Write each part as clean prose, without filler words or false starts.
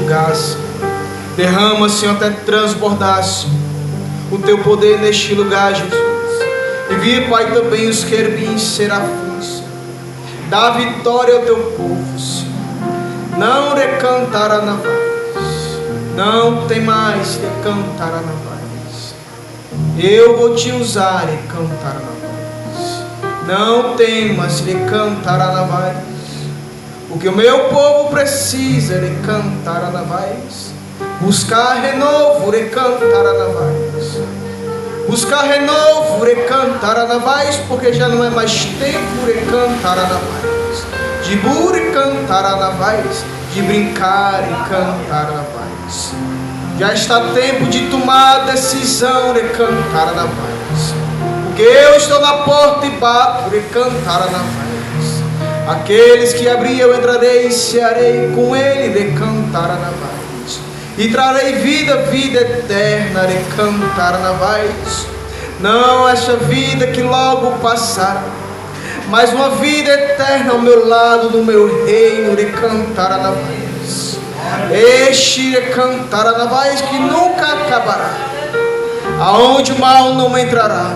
lugar, Senhor. Derrama, Senhor, até transbordar, Senhor, o teu poder neste lugar, Jesus. Envia, Pai, também os querubins serafins. Dá vitória ao teu povo, Senhor. Não recantará na voz. Não tem mais recantará na voz. Eu vou te usar e cantar na voz. Não temas recantará na voz. O que o meu povo precisa é recantará na voz. Buscar renovo, recantará na voz. Buscar renovo, recantará na voz, porque já não é mais tempo, recantará na voz. De cantará na voz, de brincar e cantar na voz. Já está tempo de tomar decisão, recantará na voz. Porque eu estou na porta e bato, recantará na voz. Aqueles que abrir eu entrarei e cearei com ele, recantará na voz. E trarei vida, vida eterna, recantará na voz. Não esta vida que logo passará, mas uma vida eterna ao meu lado, no meu reino, recantará na voz. Este recantará na voz que nunca acabará, aonde o mal não entrará,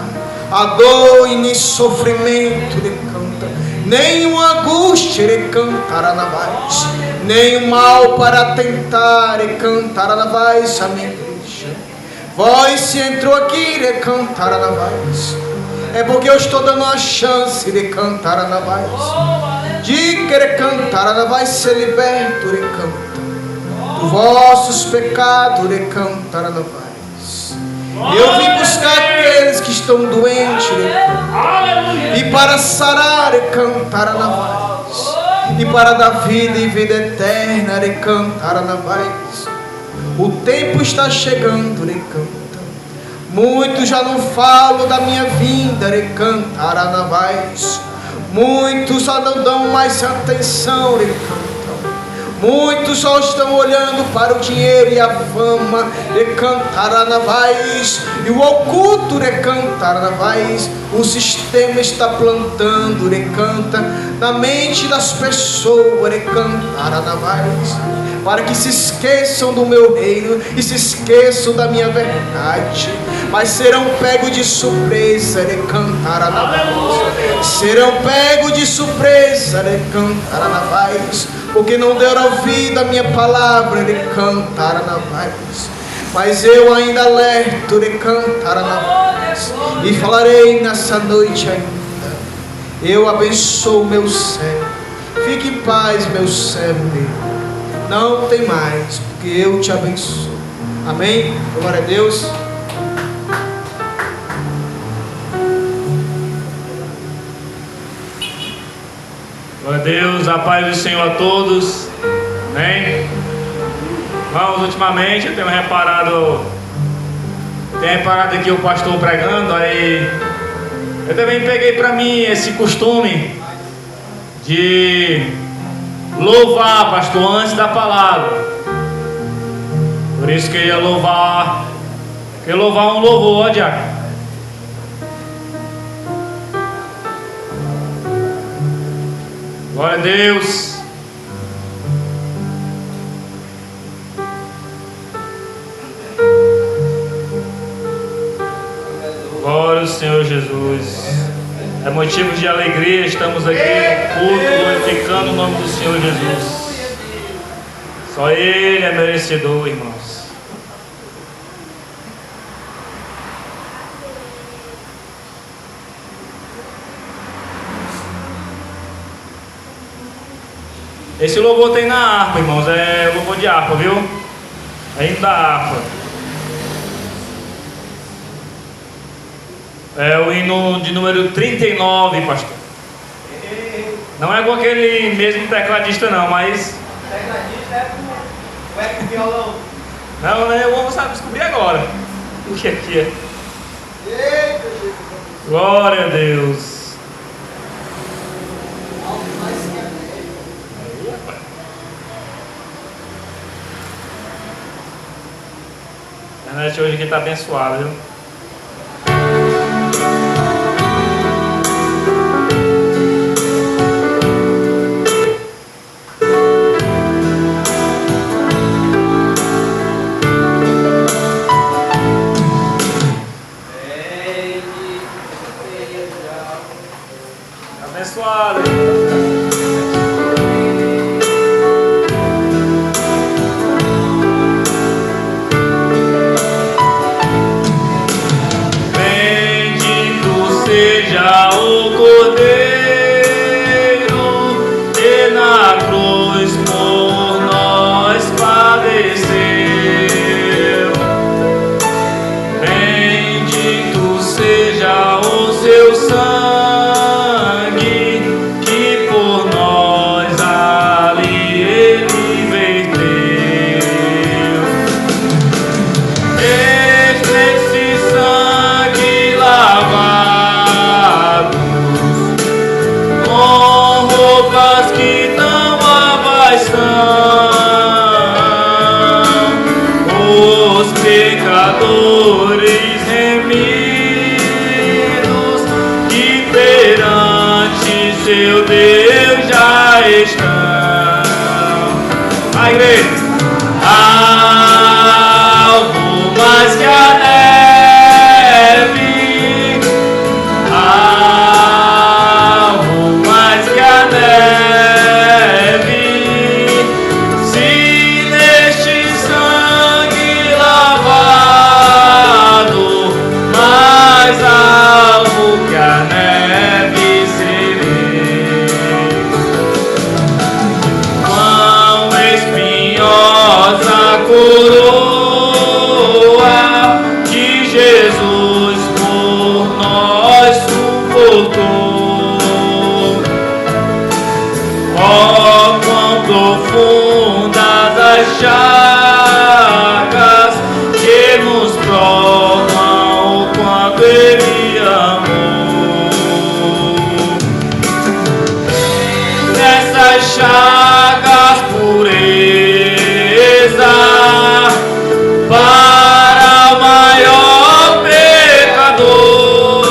a dor e nem sofrimento recanta, nenhuma angústia recantará na voz, nem o mal para tentar recantará na voz. A minha igreja, voz se entrou aqui, recantará na voz. É porque eu estou dando uma chance de cantar na voz. De querer cantar na voz, ser liberto, recanta. Dos vossos pecados, recantar na voz. Eu vim buscar aqueles que estão doentes, recanta. E para sarar, recantar na voz. E para dar vida e vida eterna, recantar na voz. O tempo está chegando, recanta. Muitos já não falam da minha vinda, recantará na voz. Muitos só não dão mais atenção, recantam. Muitos só estão olhando para o dinheiro e a fama, recantará na voz. E o oculto, recantará na voz. O sistema está plantando, recanta na mente das pessoas, recantará na voz. Para que se esqueçam do meu reino e se esqueçam da minha verdade, mas serão pegos de surpresa, recantará na voz. Serão pegos de surpresa, recantará na voz, porque não deram ouvido à minha palavra, recantará na voz. Mas eu ainda alerto, recantará na voz, e falarei nessa noite ainda. Eu abençoo meu servo. Fique em paz, meu servo meu. Não tem mais, porque eu te abençoo. Amém? Glória a Deus. Glória a Deus, a paz do Senhor a todos. Amém? Vamos, ultimamente eu tenho reparado aqui o pastor pregando, aí eu também peguei para mim esse costume de louvar, pastor, antes da palavra. Por isso que eu ia louvar um louvor, ó, diácono. Glória a Deus. Glória ao Senhor Jesus. É motivo de alegria, estamos aqui no culto, glorificando o nome do Senhor Jesus. Só Ele é merecedor, irmãos. Esse louvor tem na harpa, irmãos, é louvor de harpa, viu? É hino da harpa. É o hino de número 39, pastor. Não é com aquele mesmo tecladista não, mas... Tecladista é com o violão. Não, né? Vamos descobrir agora o que é. Glória a Deus. A internet hoje aqui está abençoada, viu? Algo mais que a neve, algo mais que a neve, se neste sangue lavado, mais algo que a neve serei. Quão espinhosa coroa que Jesus por nós suportou. Oh, quão profundas as chagas que nos provam o quanto Ele amou. Nessas chagas pureza para o maior pecador,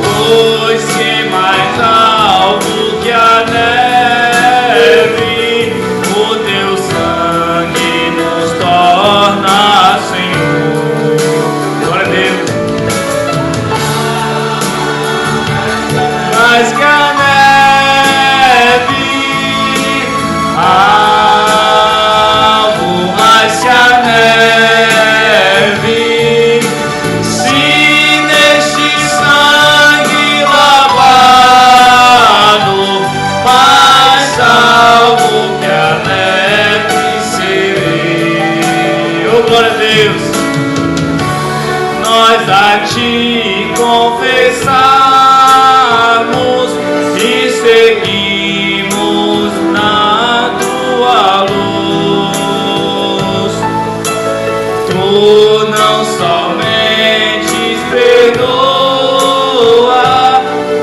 pois que mais alto que a neve, o teu sangue nos torna Senhor. Glória a Deus. Mais que a neve, algo mais que a neve, se neste sangue lavado, mais algo que a neve serei. Oh, glória a Deus. Nós a Ti confessamos e seguimos na Tua luz. Tu não somente perdoa,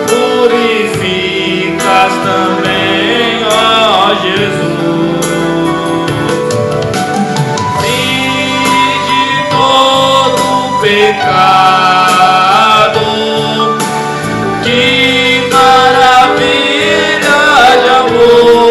purificas também, ó Jesus. De todo pecado, que maravilha de amor,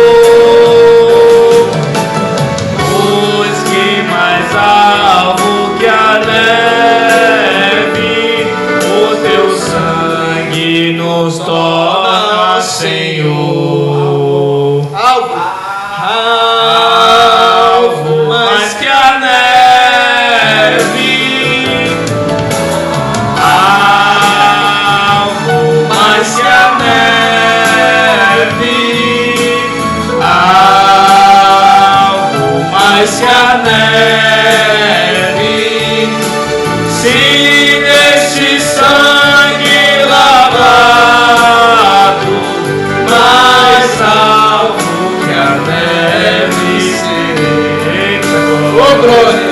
pois que mais alto que a neve, o teu sangue nos torna Senhor. Alvo mais que a neve, algo mais que a neve, algo mais que a neve, se neste sangue lavado, mais algo que a neve serei. Ô, glória!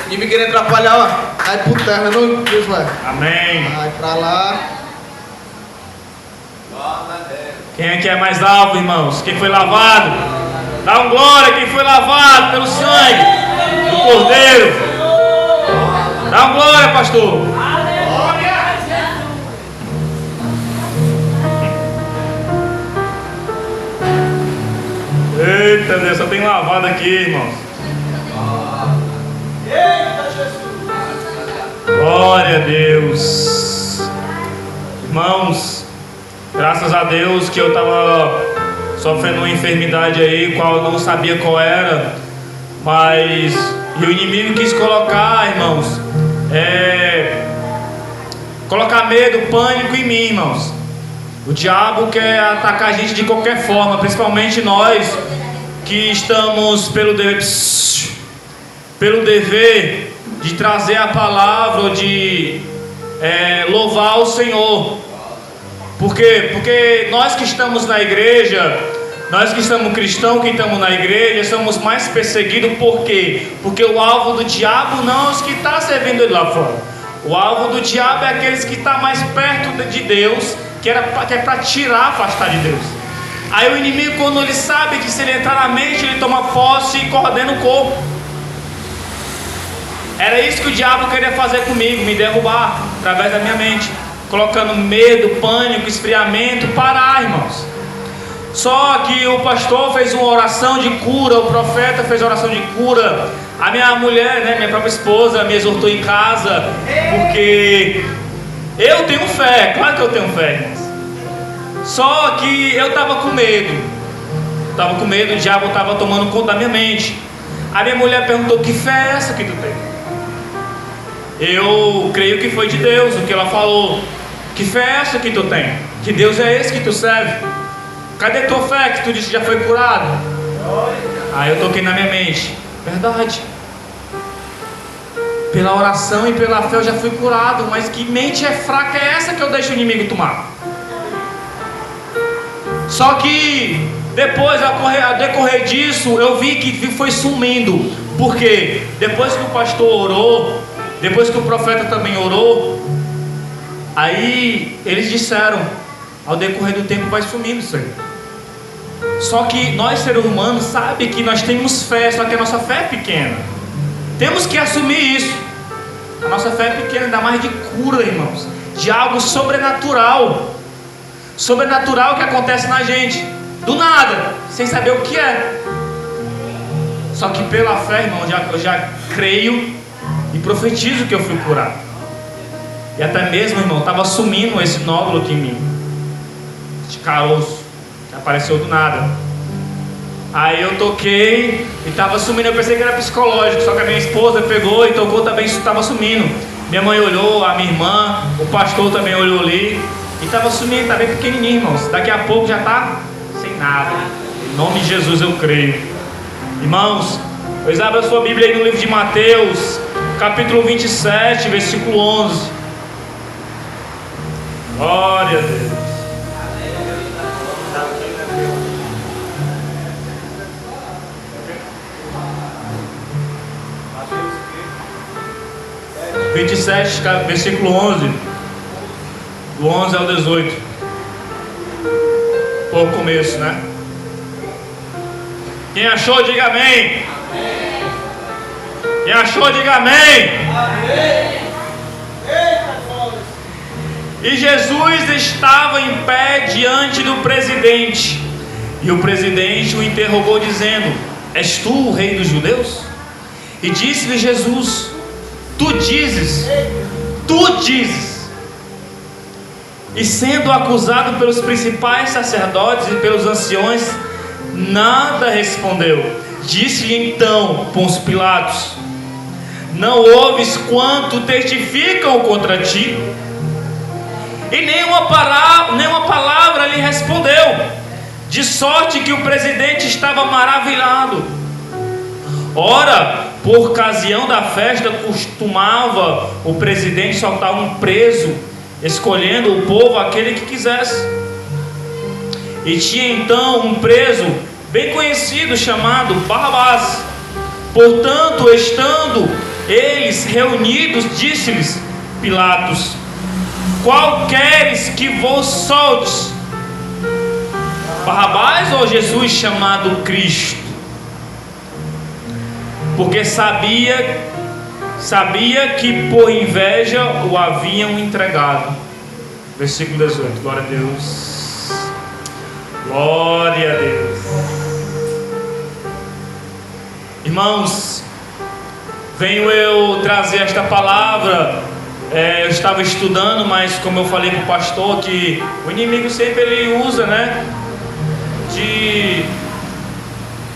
Ninguém querendo atrapalhar, ó. Vai pro terra, não, Deus vai. Amém. Vai pra lá. Quem aqui é mais alvo, irmãos? Quem foi lavado? Dá um glória quem foi lavado pelo sangue do Cordeiro. Dá um glória, pastor. Eita Deus, só tem lavado aqui, irmãos. Glória a Deus. Irmãos, graças a Deus que eu estava sofrendo uma enfermidade aí, qual eu não sabia qual era, mas e o inimigo quis colocar, irmãos, colocar medo, pânico em mim, irmãos. O diabo quer atacar a gente de qualquer forma, principalmente nós que estamos pelo dever de trazer a palavra, ou de louvar o Senhor. Por quê? Porque nós que estamos na igreja, nós que estamos cristãos, que estamos na igreja, somos mais perseguidos. Por quê? Porque o alvo do diabo não é os que estão servindo ele lá fora. O alvo do diabo é aqueles que estão mais perto de Deus, que é para tirar, afastar de Deus. Aí o inimigo, quando ele sabe que se ele entrar na mente, ele toma posse e coordena o corpo. Era isso que o diabo queria fazer comigo, me derrubar através da minha mente, colocando medo, pânico, esfriamento, parar, irmãos. Só que o pastor fez uma oração de cura, o profeta fez oração de cura. A minha mulher, né, minha própria esposa, me exortou em casa, porque eu tenho fé, claro que eu tenho fé, irmãos. Só que eu estava com medo. O diabo estava tomando conta da minha mente. A minha mulher perguntou: que fé é essa que tu tem? Eu creio que foi de Deus o que ela falou. Que fé é essa que tu tem? Que Deus é esse que tu serve? Cadê tua fé que tu disse que já foi curado? Aí eu toquei na minha mente: verdade. Pela oração e pela fé eu já fui curado. Mas que mente é fraca é essa que eu deixo o inimigo tomar? Só que depois, ao decorrer disso, eu vi que foi sumindo. Por quê? Depois que o pastor orou, depois que o profeta também orou, aí eles disseram: ao decorrer do tempo vai sumindo isso aí. Só que nós, seres humanos, sabe que nós temos fé, só que a nossa fé é pequena. Temos que assumir isso. A nossa fé é pequena, ainda mais de cura, irmãos, de algo sobrenatural. Sobrenatural que acontece na gente, do nada, sem saber o que é. Só que pela fé, irmão, eu já creio e profetizo que eu fui curado. E até mesmo, irmão, estava sumindo esse nódulo aqui em mim, esse caroço que apareceu do nada. Aí eu toquei e estava sumindo. Eu pensei que era psicológico, só que a minha esposa pegou e tocou também, estava sumindo. Minha mãe olhou, a minha irmã, o pastor também olhou ali. E estava sumindo, está bem pequenininho, irmãos. Daqui a pouco já está sem nada. Em nome de Jesus eu creio. Irmãos, pois abra a sua Bíblia aí no livro de Mateus, capítulo 27, versículo 11. Glória a Deus. Mateus 27, versículo 11. Do 11 ao 18. Por começo, né? Quem achou, diga amém. Amém. Quem achou, diga amém. Amém. E Jesus estava em pé diante do presidente. E o presidente o interrogou dizendo: és tu o rei dos judeus? E disse-lhe Jesus: tu dizes. E sendo acusado pelos principais sacerdotes e pelos anciões, nada respondeu. Disse-lhe então Pôncio Pilatos: não ouves quanto testificam contra ti? E nenhuma palavra lhe respondeu, de sorte que o presidente estava maravilhado. Ora, por ocasião da festa, costumava o presidente soltar um preso, escolhendo o povo aquele que quisesse. E tinha então um preso bem conhecido chamado Barrabás. Portanto, estando eles reunidos, disse-lhes Pilatos: qual queres que vos soltes? Barrabás ou Jesus chamado Cristo? Porque sabia que por inveja o haviam entregado. Versículo 18. Glória a Deus. Glória a Deus. Irmãos, venho eu trazer esta palavra. Eu estava estudando, mas como eu falei para o pastor, que o inimigo sempre ele usa, né,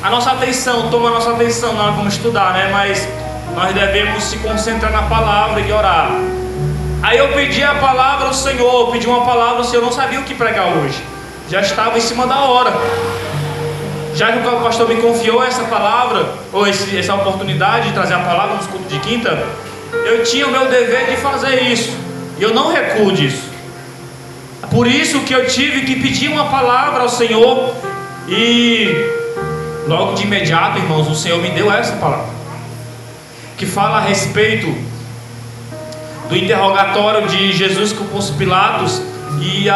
a nossa atenção, toma a nossa atenção na hora que vamos estudar, né? Mas nós devemos se concentrar na palavra e orar. Aí eu pedi a palavra ao Senhor, pedi uma palavra ao Senhor, não sabia o que pregar hoje, já estava em cima da hora. Já que o pastor me confiou essa palavra, ou essa oportunidade de trazer a palavra nos cultos de quinta, eu tinha o meu dever de fazer isso, e eu não recuo disso. Por isso que eu tive que pedir uma palavra ao Senhor, e logo de imediato, irmãos, o Senhor me deu essa palavra, que fala a respeito do interrogatório de Jesus com Pôncio Pilatos, e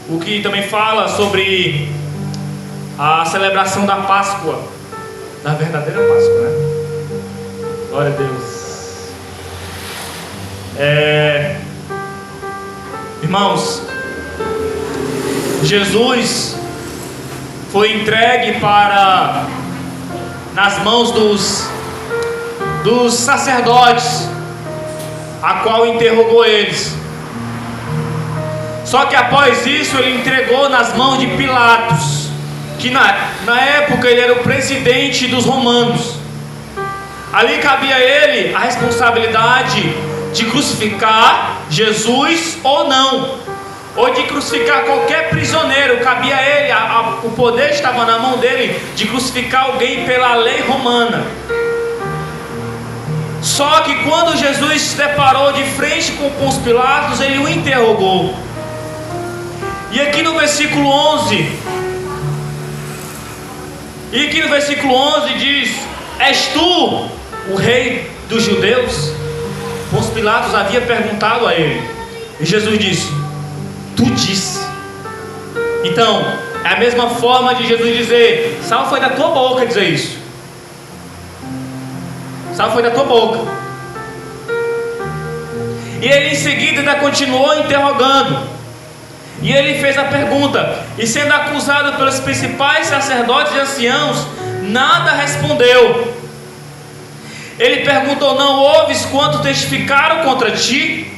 o que também fala sobre a celebração da Páscoa, da verdadeira Páscoa, né? Glória a Deus. Irmãos, Jesus foi entregue nas mãos dos sacerdotes, a qual interrogou eles. Só que após isso ele entregou nas mãos de Pilatos, que na época ele era o presidente dos romanos. Ali cabia a ele a responsabilidade de crucificar Jesus ou não, ou de crucificar qualquer prisioneiro. Cabia a ele, o poder estava na mão dele de crucificar alguém pela lei romana. Só que quando Jesus se deparou de frente com Pôncio Pilatos, ele o interrogou. E aqui no versículo 11 diz: és tu o rei dos judeus? Pôncio Pilatos havia perguntado a ele, e Jesus disse: tu disse. Então, é a mesma forma de Jesus dizer: Saulo, foi da tua boca dizer isso. Saulo, foi da tua boca. E ele em seguida ainda continuou interrogando. E ele fez a pergunta, e sendo acusado pelos principais sacerdotes e anciãos, nada respondeu. Ele perguntou: não ouves quanto testificaram contra ti?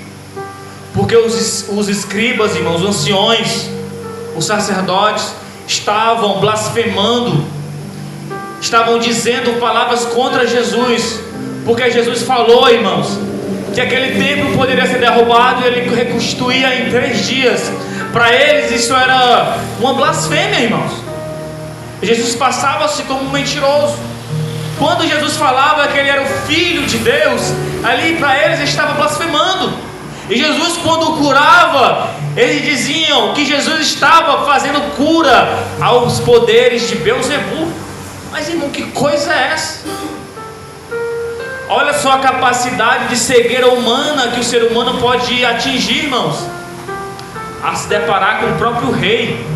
Porque os escribas, irmãos, os anciões, os sacerdotes, estavam blasfemando, estavam dizendo palavras contra Jesus, porque Jesus falou, irmãos, que aquele templo poderia ser derrubado e ele reconstruía em 3 dias. Para eles isso era uma blasfêmia, irmãos. Jesus passava-se como um mentiroso. Quando Jesus falava que ele era o Filho de Deus, ali para eles ele estava blasfemando. E Jesus, quando curava, eles diziam que Jesus estava fazendo cura aos poderes de Beelzebul. Mas, irmão, que coisa é essa? Olha só a capacidade de cegueira humana que o ser humano pode atingir, irmãos, a se deparar com o próprio rei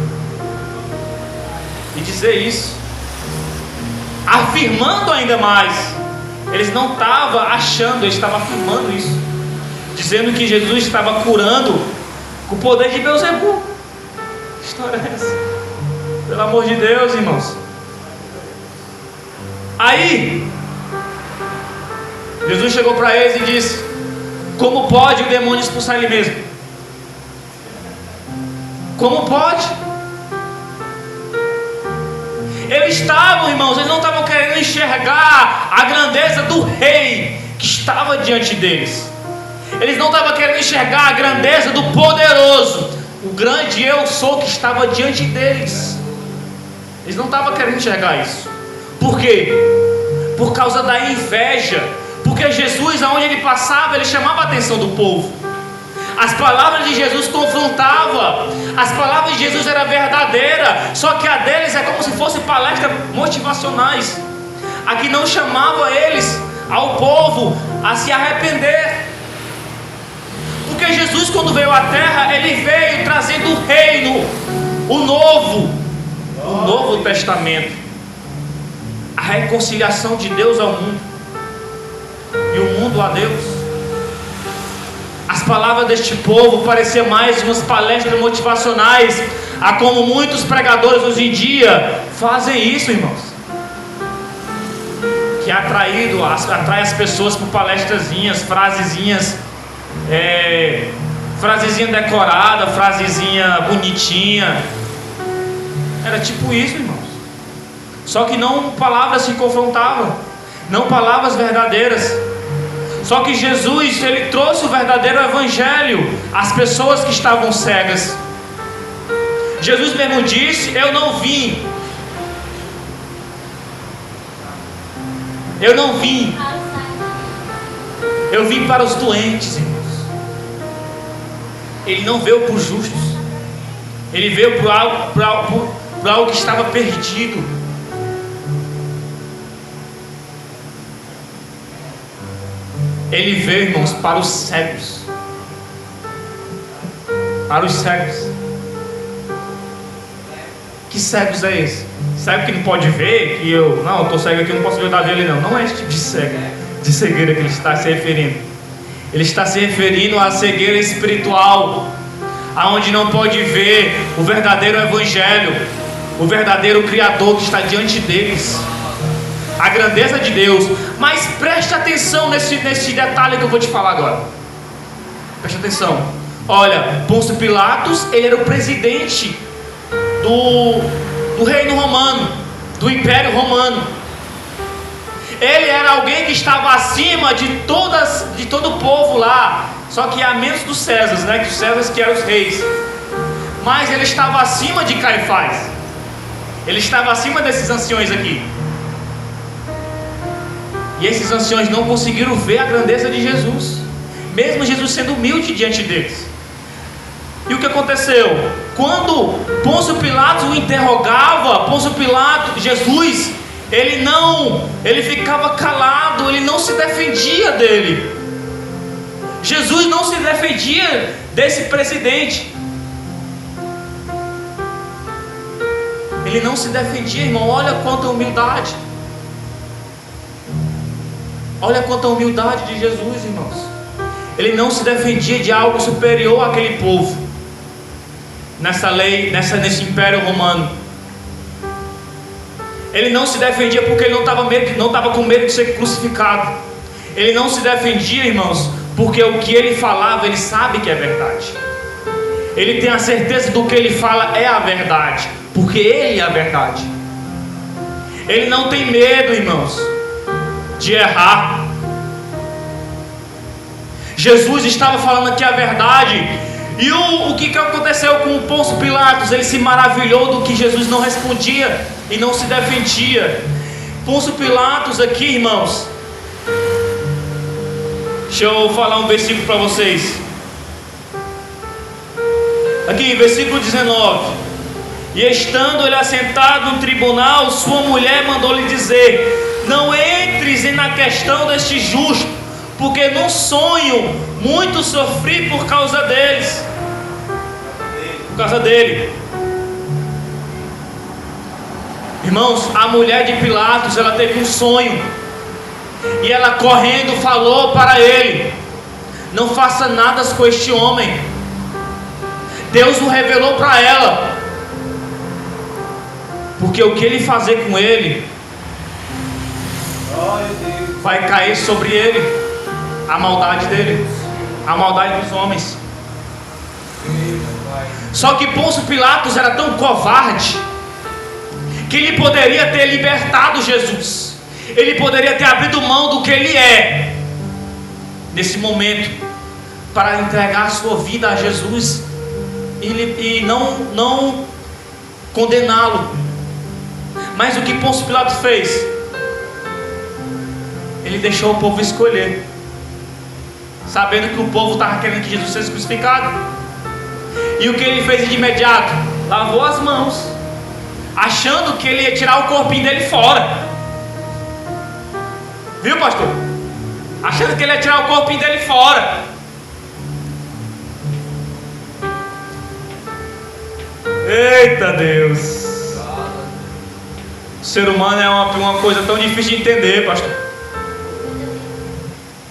e dizer isso, afirmando ainda mais. Eles não estavam achando, eles estavam afirmando isso, dizendo que Jesus estava curando com o poder de Beelzebul. Que história é essa? Pelo amor de Deus, irmãos. Aí Jesus chegou para eles e disse: como pode o demônio expulsar ele mesmo? Como pode? Eles estavam, irmãos, eles não estavam querendo enxergar a grandeza do rei que estava diante deles. Eles não estavam querendo enxergar a grandeza do poderoso, o grande eu sou que estava diante deles. Eles não estavam querendo enxergar isso. Por quê? Por causa da inveja. Porque Jesus, aonde ele passava, ele chamava a atenção do povo. As palavras de Jesus confrontavam. As palavras de Jesus eram verdadeiras. Só que a deles é como se fossem palestras motivacionais. A que não chamava eles, ao povo, a se arrepender. Porque Jesus, quando veio à terra, ele veio trazendo o reino, o Novo Testamento, a reconciliação de Deus ao mundo e o mundo a Deus. As palavras deste povo pareciam mais umas palestras motivacionais, a como muitos pregadores hoje em dia fazem isso, irmãos, que atrai as pessoas por palestrazinhas, frasezinhas, frasezinha decorada, frasezinha bonitinha. Era tipo isso, irmãos. Só que não palavras que confrontavam, não palavras verdadeiras. Só que Jesus, ele trouxe o verdadeiro evangelho às pessoas que estavam cegas. Jesus mesmo disse: eu não vim eu vim para os doentes, irmãos. Ele não veio para os justos, ele veio para algo que estava perdido. Ele veio, irmãos, para os cegos. Para os cegos. Que cegos é esse? Cego que não pode ver? Que eu estou cego aqui, não posso ver o da dele, não. Não é esse tipo de cego, de cegueira que ele está se referindo. Ele está se referindo à cegueira espiritual, aonde não pode ver o verdadeiro evangelho, o verdadeiro Criador que está diante deles, a grandeza de Deus. Mas preste atenção nesse detalhe que eu vou te falar agora. Preste atenção. Olha, Pôncio Pilatos, ele era o presidente do reino romano, do Império Romano. Ele era alguém que estava acima de todo o povo lá, só que a menos dos Césares, né? Que os Césares que eram os reis. Mas ele estava acima de Caifás. Ele estava acima desses anciões aqui. E esses anciões não conseguiram ver a grandeza de Jesus, mesmo Jesus sendo humilde diante deles. E o que aconteceu? Quando Pôncio Pilatos o interrogava, Jesus, ele ficava calado, ele não se defendia dele. Jesus não se defendia desse presidente. Ele não se defendia, irmão. Olha quanta humildade. Olha quanta humildade de Jesus, irmãos. Ele não se defendia de algo superior àquele povo, nessa lei, nesse império romano. Ele não se defendia porque ele não estava com medo de ser crucificado. Ele não se defendia, irmãos, porque o que ele falava, ele sabe que é verdade. Ele tem a certeza do que ele fala é a verdade, porque ele é a verdade. Ele não tem medo, irmãos, de errar. Jesus estava falando aqui a verdade. E o que aconteceu com o Pôncio Pilatos? Ele se maravilhou do que Jesus não respondia e não se defendia. Pôncio Pilatos aqui, irmãos, deixa eu falar um versículo para vocês. Aqui, versículo 19. E estando ele assentado no tribunal, sua mulher mandou-lhe dizer: não entres na questão deste justo, porque num sonho muito sofri por causa deles. Por causa dele. Irmãos, a mulher de Pilatos, ela teve um sonho, e ela correndo falou para ele: não faça nada com este homem. Deus o revelou para ela, porque o que ele fazer com ele vai cair sobre ele, a maldade dele, a maldade dos homens. Só que Pôncio Pilatos era tão covarde que ele poderia ter libertado Jesus, ele poderia ter abrido mão do que ele é nesse momento para entregar a sua vida a Jesus e não condená-lo. Mas o que Pôncio Pilatos fez? Ele deixou o povo escolher, sabendo que o povo estava querendo que Jesus fosse crucificado. E o que ele fez de imediato? Lavou as mãos, achando que ele ia tirar o corpinho dele fora. Viu, pastor? Achando que ele ia tirar o corpinho dele fora. Eita Deus! O ser humano é uma coisa tão difícil de entender, pastor.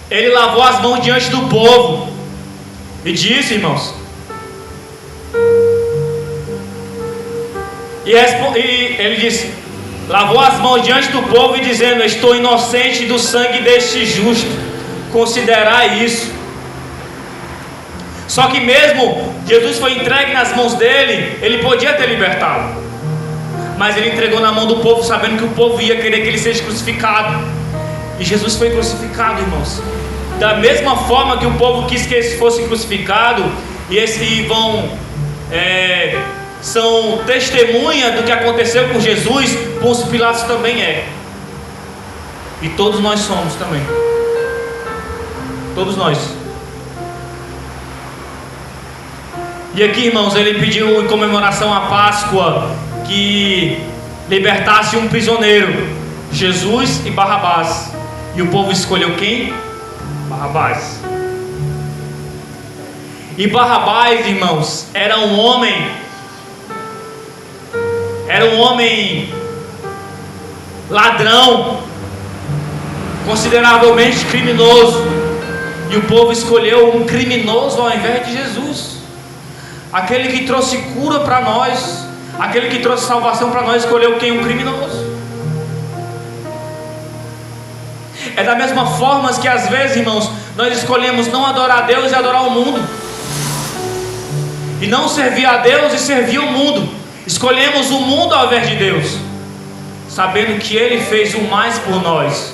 Ele lavou as mãos diante do povo e disse, irmãos, e ele disse, lavou as mãos diante do povo e dizendo: estou inocente do sangue deste justo, considerai isso. Só que mesmo Jesus foi entregue nas mãos dele, ele podia ter libertado, mas ele entregou na mão do povo, sabendo que o povo ia querer que ele seja crucificado. E Jesus foi crucificado, irmãos. Da mesma forma que o povo quis que ele fosse crucificado, e esse são testemunha do que aconteceu com Jesus, Pôncio Pilatos também é. E todos nós somos também. Todos nós. E aqui, irmãos, ele pediu em comemoração à Páscoa que libertasse um prisioneiro, Jesus e Barrabás. E o povo escolheu quem? Barrabás. E Barrabás, irmãos, era um homem ladrão, consideravelmente criminoso. E o povo escolheu um criminoso ao invés de Jesus, aquele que trouxe cura para nós, Aquele que trouxe salvação para nós escolheu quem? Um criminoso. É da mesma forma que às vezes, irmãos, nós escolhemos não adorar a Deus e adorar o mundo, e não servir a Deus e servir o mundo. Escolhemos o mundo ao invés de Deus, sabendo que Ele fez o mais por nós,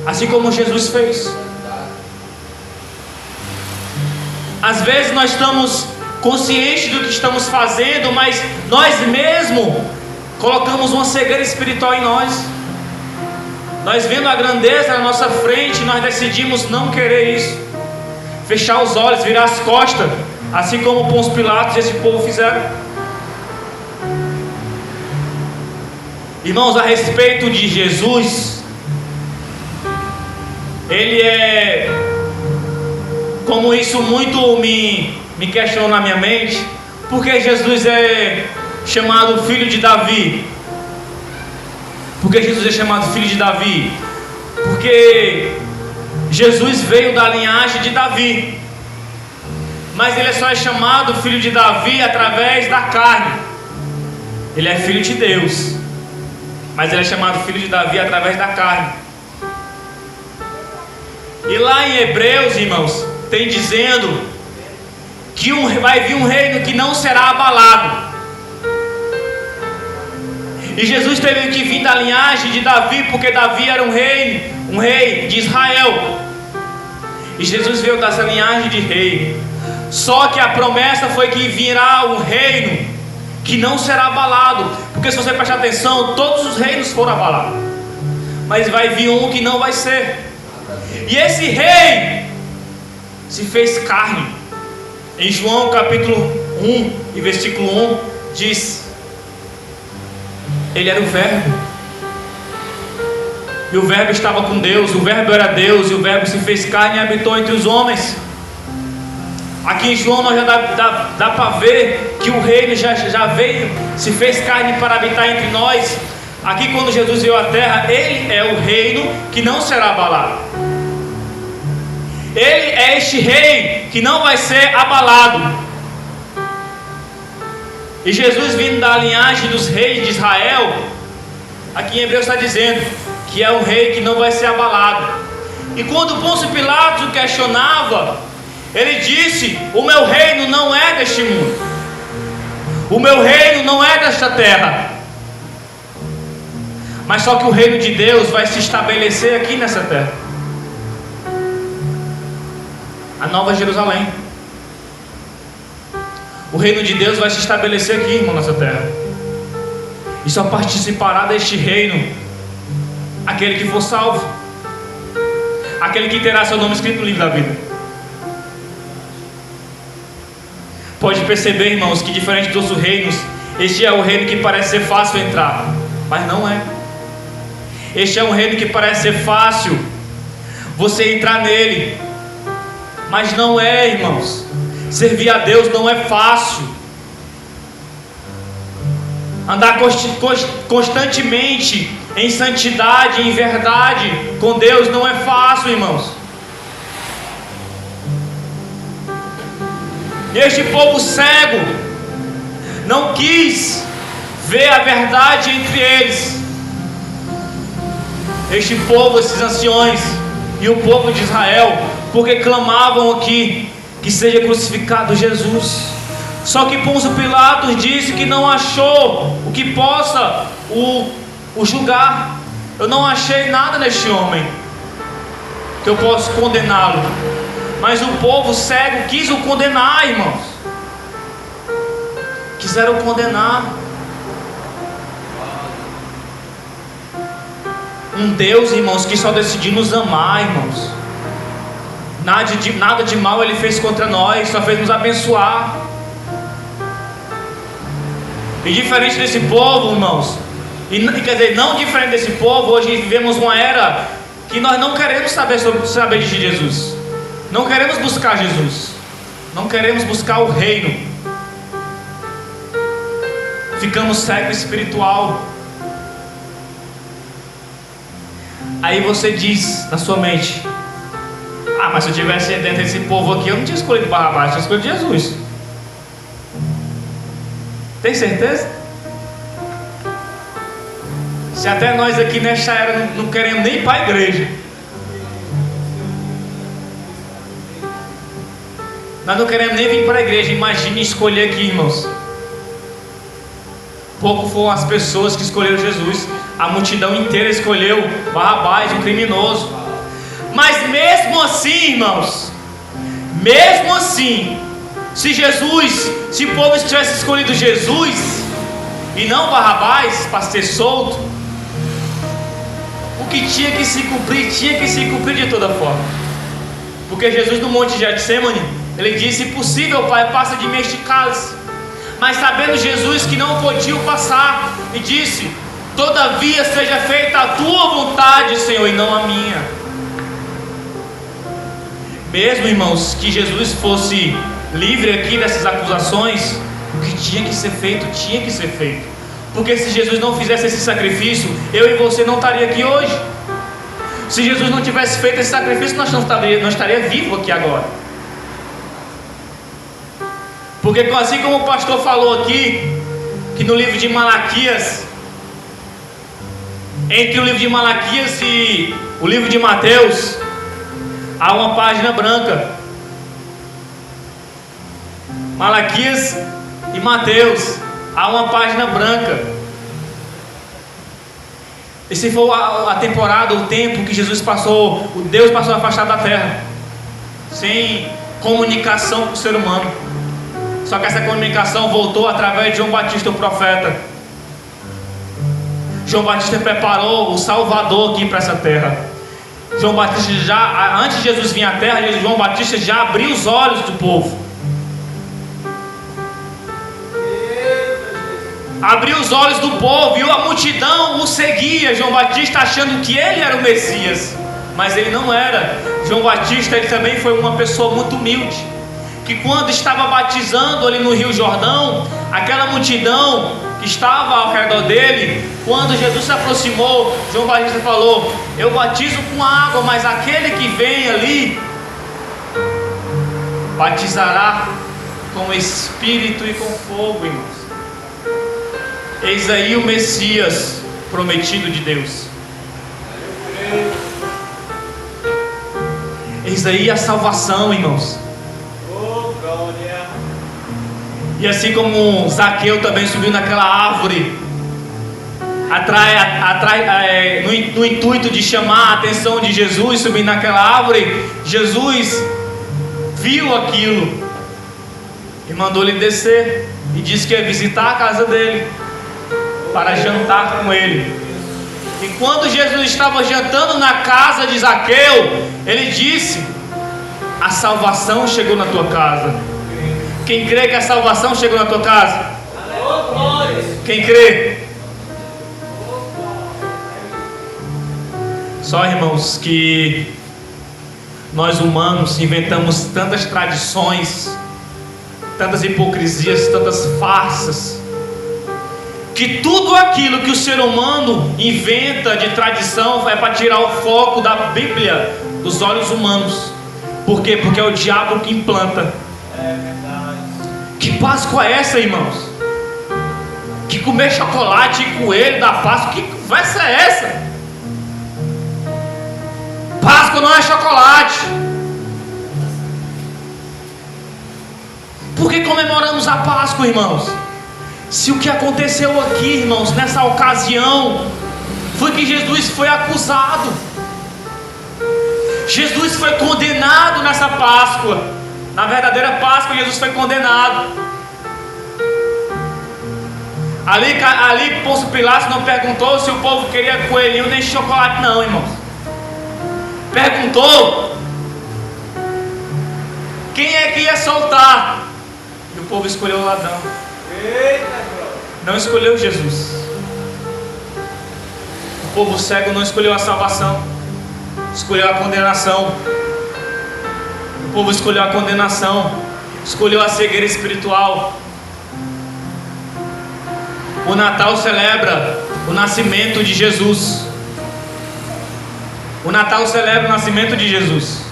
assim como Jesus fez. Às vezes nós estamos conscientes do que estamos fazendo, mas nós mesmos colocamos uma cegueira espiritual em nós. Nós vendo a grandeza na nossa frente, nós decidimos não querer isso, fechar os olhos, virar as costas, assim como Pôncio Pilatos e esse povo fizeram. Irmãos, a respeito de Jesus, Ele é, como isso muito me questionou na minha mente, porque Jesus é chamado filho de Davi. Porque Jesus é chamado filho de Davi? Porque Jesus veio da linhagem de Davi, mas Ele só é chamado filho de Davi através da carne. Ele é filho de Deus, mas Ele é chamado filho de Davi através da carne. E lá em Hebreus, irmãos, tem dizendo que vai vir um reino que não será abalado. E Jesus teve que vir da linhagem de Davi, porque Davi era um rei de Israel. E Jesus veio dessa linhagem de rei. Só que a promessa foi que virá um reino que não será abalado. Porque se você prestar atenção, todos os reinos foram abalados, mas vai vir um que não vai ser. E esse rei se fez carne. Em João capítulo 1 e versículo 1 diz: Ele era o Verbo, e o Verbo estava com Deus, o Verbo era Deus, e o Verbo se fez carne e habitou entre os homens. Aqui em João nós já dá para ver que o reino já veio, se fez carne para habitar entre nós. Aqui quando Jesus veio à terra, Ele é o reino que não será abalado. Ele é este rei que não vai ser abalado. E Jesus, vindo da linhagem dos reis de Israel, aqui em Hebreus está dizendo que é um rei que não vai ser abalado. E quando Pôncio Pilatos o questionava, ele disse: o meu reino não é deste mundo, o meu reino não é desta terra, mas só que o reino de Deus vai se estabelecer aqui nessa terra, a Nova Jerusalém. O reino de Deus vai se estabelecer aqui, irmão, nessa terra. E só participará deste reino aquele que for salvo, aquele que terá seu nome escrito no livro da vida. Pode perceber, irmãos, que diferente dos outros reinos, este é o reino que parece ser fácil entrar, mas não é. Este é um reino que parece ser fácil você entrar nele, mas não é, irmãos. Servir a Deus não é fácil. Andar constantemente em santidade, em verdade com Deus não é fácil, irmãos. Este povo cego não quis ver a verdade entre eles. Este povo, esses anciões e o povo de Israel, porque clamavam aqui que seja crucificado Jesus. Só que Pôncio Pilatos disse que não achou o que possa o julgar. Eu não achei nada neste homem que eu possa condená-lo. Mas o povo cego quis o condenar, irmãos. Quiseram condenar um Deus, irmãos, que só decidiu nos amar, irmãos. Nada de mal Ele fez contra nós, só fez nos abençoar. E diferente desse povo, irmãos, quer dizer, não diferente desse povo, hoje vivemos uma era que nós não queremos saber de Jesus. Não queremos buscar Jesus. Não queremos buscar o reino. Ficamos cegos espiritual. Aí você diz na sua mente: ah, mas se eu tivesse dentro desse povo aqui, eu não tinha escolhido Barrabás, eu tinha escolhido Jesus. Tem certeza? Se até nós aqui nesta era não queremos nem ir para a igreja, nós não queremos nem vir para a igreja. Imagine escolher aqui, irmãos. Pouco foram as pessoas que escolheram Jesus. A multidão inteira escolheu Barrabás, um criminoso. Mas mesmo assim, irmãos, mesmo assim, se o povo tivesse escolhido Jesus e não Barrabás para ser solto, o que tinha que se cumprir de toda forma. Porque Jesus no monte de Getsemane, ele disse: se possível, Pai, passa de mim este cálice. Mas sabendo Jesus que não podia passar, e disse: todavia seja feita a tua vontade, Senhor, e não a minha. Mesmo, irmãos, que Jesus fosse livre aqui dessas acusações, o que tinha que ser feito, tinha que ser feito. Porque se Jesus não fizesse esse sacrifício, eu e você não estaria aqui hoje. Se Jesus não tivesse feito esse sacrifício, nós não estaria vivo aqui agora. Porque assim como o pastor falou aqui, que no livro de Malaquias, entre o livro de Malaquias e o livro de Mateus, há uma página branca. Malaquias e Mateus, há uma página branca. Esse foi a temporada, o tempo que Jesus passou, o Deus passou afastado da terra, sem comunicação com o ser humano. Só que essa comunicação voltou através de João Batista, o profeta. João Batista preparou o Salvador aqui para essa terra. João Batista antes de Jesus vir à terra, João Batista já abriu os olhos do povo. Abriu os olhos do povo, e a multidão o seguia, João Batista, achando que ele era o Messias. Mas ele não era. João Batista, ele também foi uma pessoa muito humilde, que quando estava batizando ali no Rio Jordão, aquela multidão que estava ao redor dele, quando Jesus se aproximou, João Batista falou: eu batizo com água, mas aquele que vem ali batizará com Espírito e com fogo, irmãos. Eis aí o Messias prometido de Deus. Eis aí a salvação, irmãos. E assim como Zaqueu também subiu naquela árvore, no intuito de chamar a atenção de Jesus, subindo naquela árvore, Jesus viu aquilo e mandou ele descer, e disse que ia visitar a casa dele para jantar com ele. E quando Jesus estava jantando na casa de Zaqueu, ele disse: a salvação chegou na tua casa. Quem crê que a salvação chegou na tua casa? Quem crê? Só, irmãos, que nós humanos inventamos tantas tradições, tantas hipocrisias, tantas farsas, que tudo aquilo que o ser humano inventa de tradição é para tirar o foco da Bíblia dos olhos humanos. Por quê? Porque é o diabo que implanta. Que Páscoa é essa, irmãos? Que comer chocolate e coelho da Páscoa? Que conversa é essa? Páscoa não é chocolate. Por que comemoramos a Páscoa, irmãos? Se o que aconteceu aqui, irmãos, nessa ocasião, foi que Jesus foi acusado, Jesus foi condenado nessa Páscoa. Na verdadeira Páscoa, Jesus foi condenado. Ali Pôncio Pilatos não perguntou se o povo queria coelhinho nem chocolate, não, irmãos. Perguntou quem é que ia soltar, e o povo escolheu o ladrão. Não escolheu Jesus. O povo cego não escolheu a salvação, escolheu a condenação. O povo escolheu a condenação, escolheu a cegueira espiritual. O Natal celebra o nascimento de Jesus. O Natal celebra o nascimento de Jesus.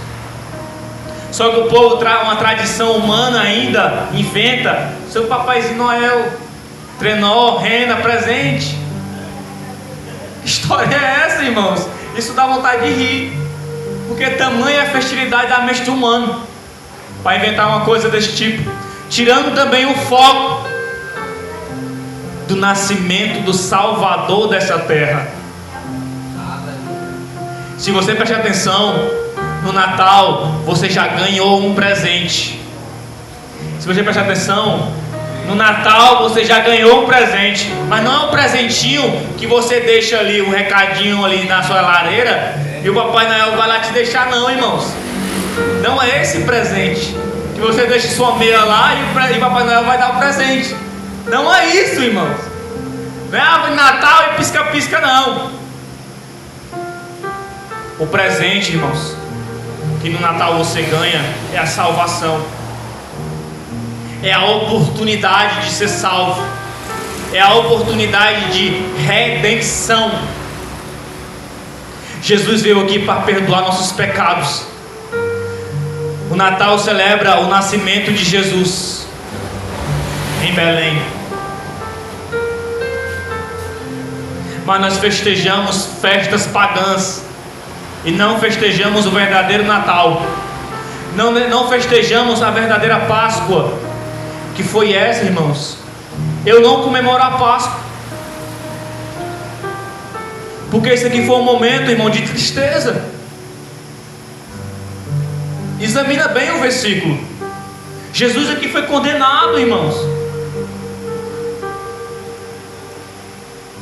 Só que o povo traz uma tradição humana ainda, inventa seu Papaizinho Noel. trenó, rena, presente. Que história é essa, irmãos? Isso dá vontade de rir, porque tamanha é a festividade da mente do humano para inventar uma coisa desse tipo, tirando também o foco do nascimento do Salvador dessa terra. Se você prestar atenção, no Natal você já ganhou um presente. Se você prestar atenção, no Natal você já ganhou um presente, mas não é um presentinho que você deixa ali, um recadinho ali na sua lareira e o Papai Noel vai lá te deixar, não, irmãos. Não é esse presente que você deixa sua meia lá e o Papai Noel vai dar o presente. Não é isso, irmãos. Não é árvore de Natal e pisca-pisca, não. O presente, irmãos, que no Natal você ganha é a salvação. É a oportunidade de ser salvo. É a oportunidade de redenção. Jesus veio aqui para perdoar nossos pecados. O Natal celebra o nascimento de Jesus em Belém. Mas nós festejamos festas pagãs e não festejamos o verdadeiro Natal. Não festejamos a verdadeira Páscoa, que foi essa, irmãos. Eu não comemoro a Páscoa, porque esse aqui foi um momento, irmão, de tristeza. Examina bem o versículo. Jesus aqui foi condenado, irmãos.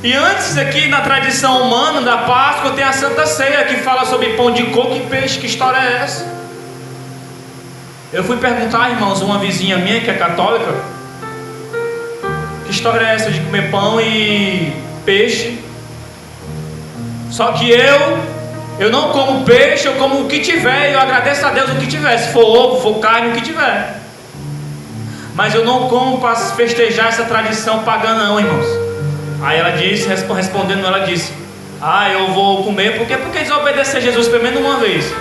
E antes aqui na tradição humana da Páscoa tem a Santa Ceia, que fala sobre pão de coco e peixe. Que história é essa? Eu fui perguntar, irmãos, uma vizinha minha que é católica, que história é essa de comer pão e peixe? Só que eu não como peixe, eu como o que tiver, e eu agradeço a Deus o que tiver, se for ovo, for carne, o que tiver. Mas eu não como para festejar essa tradição pagã, não, irmãos. Aí ela disse, respondendo, ela disse: eu vou comer porque desobedecer Jesus pelo menos uma vez.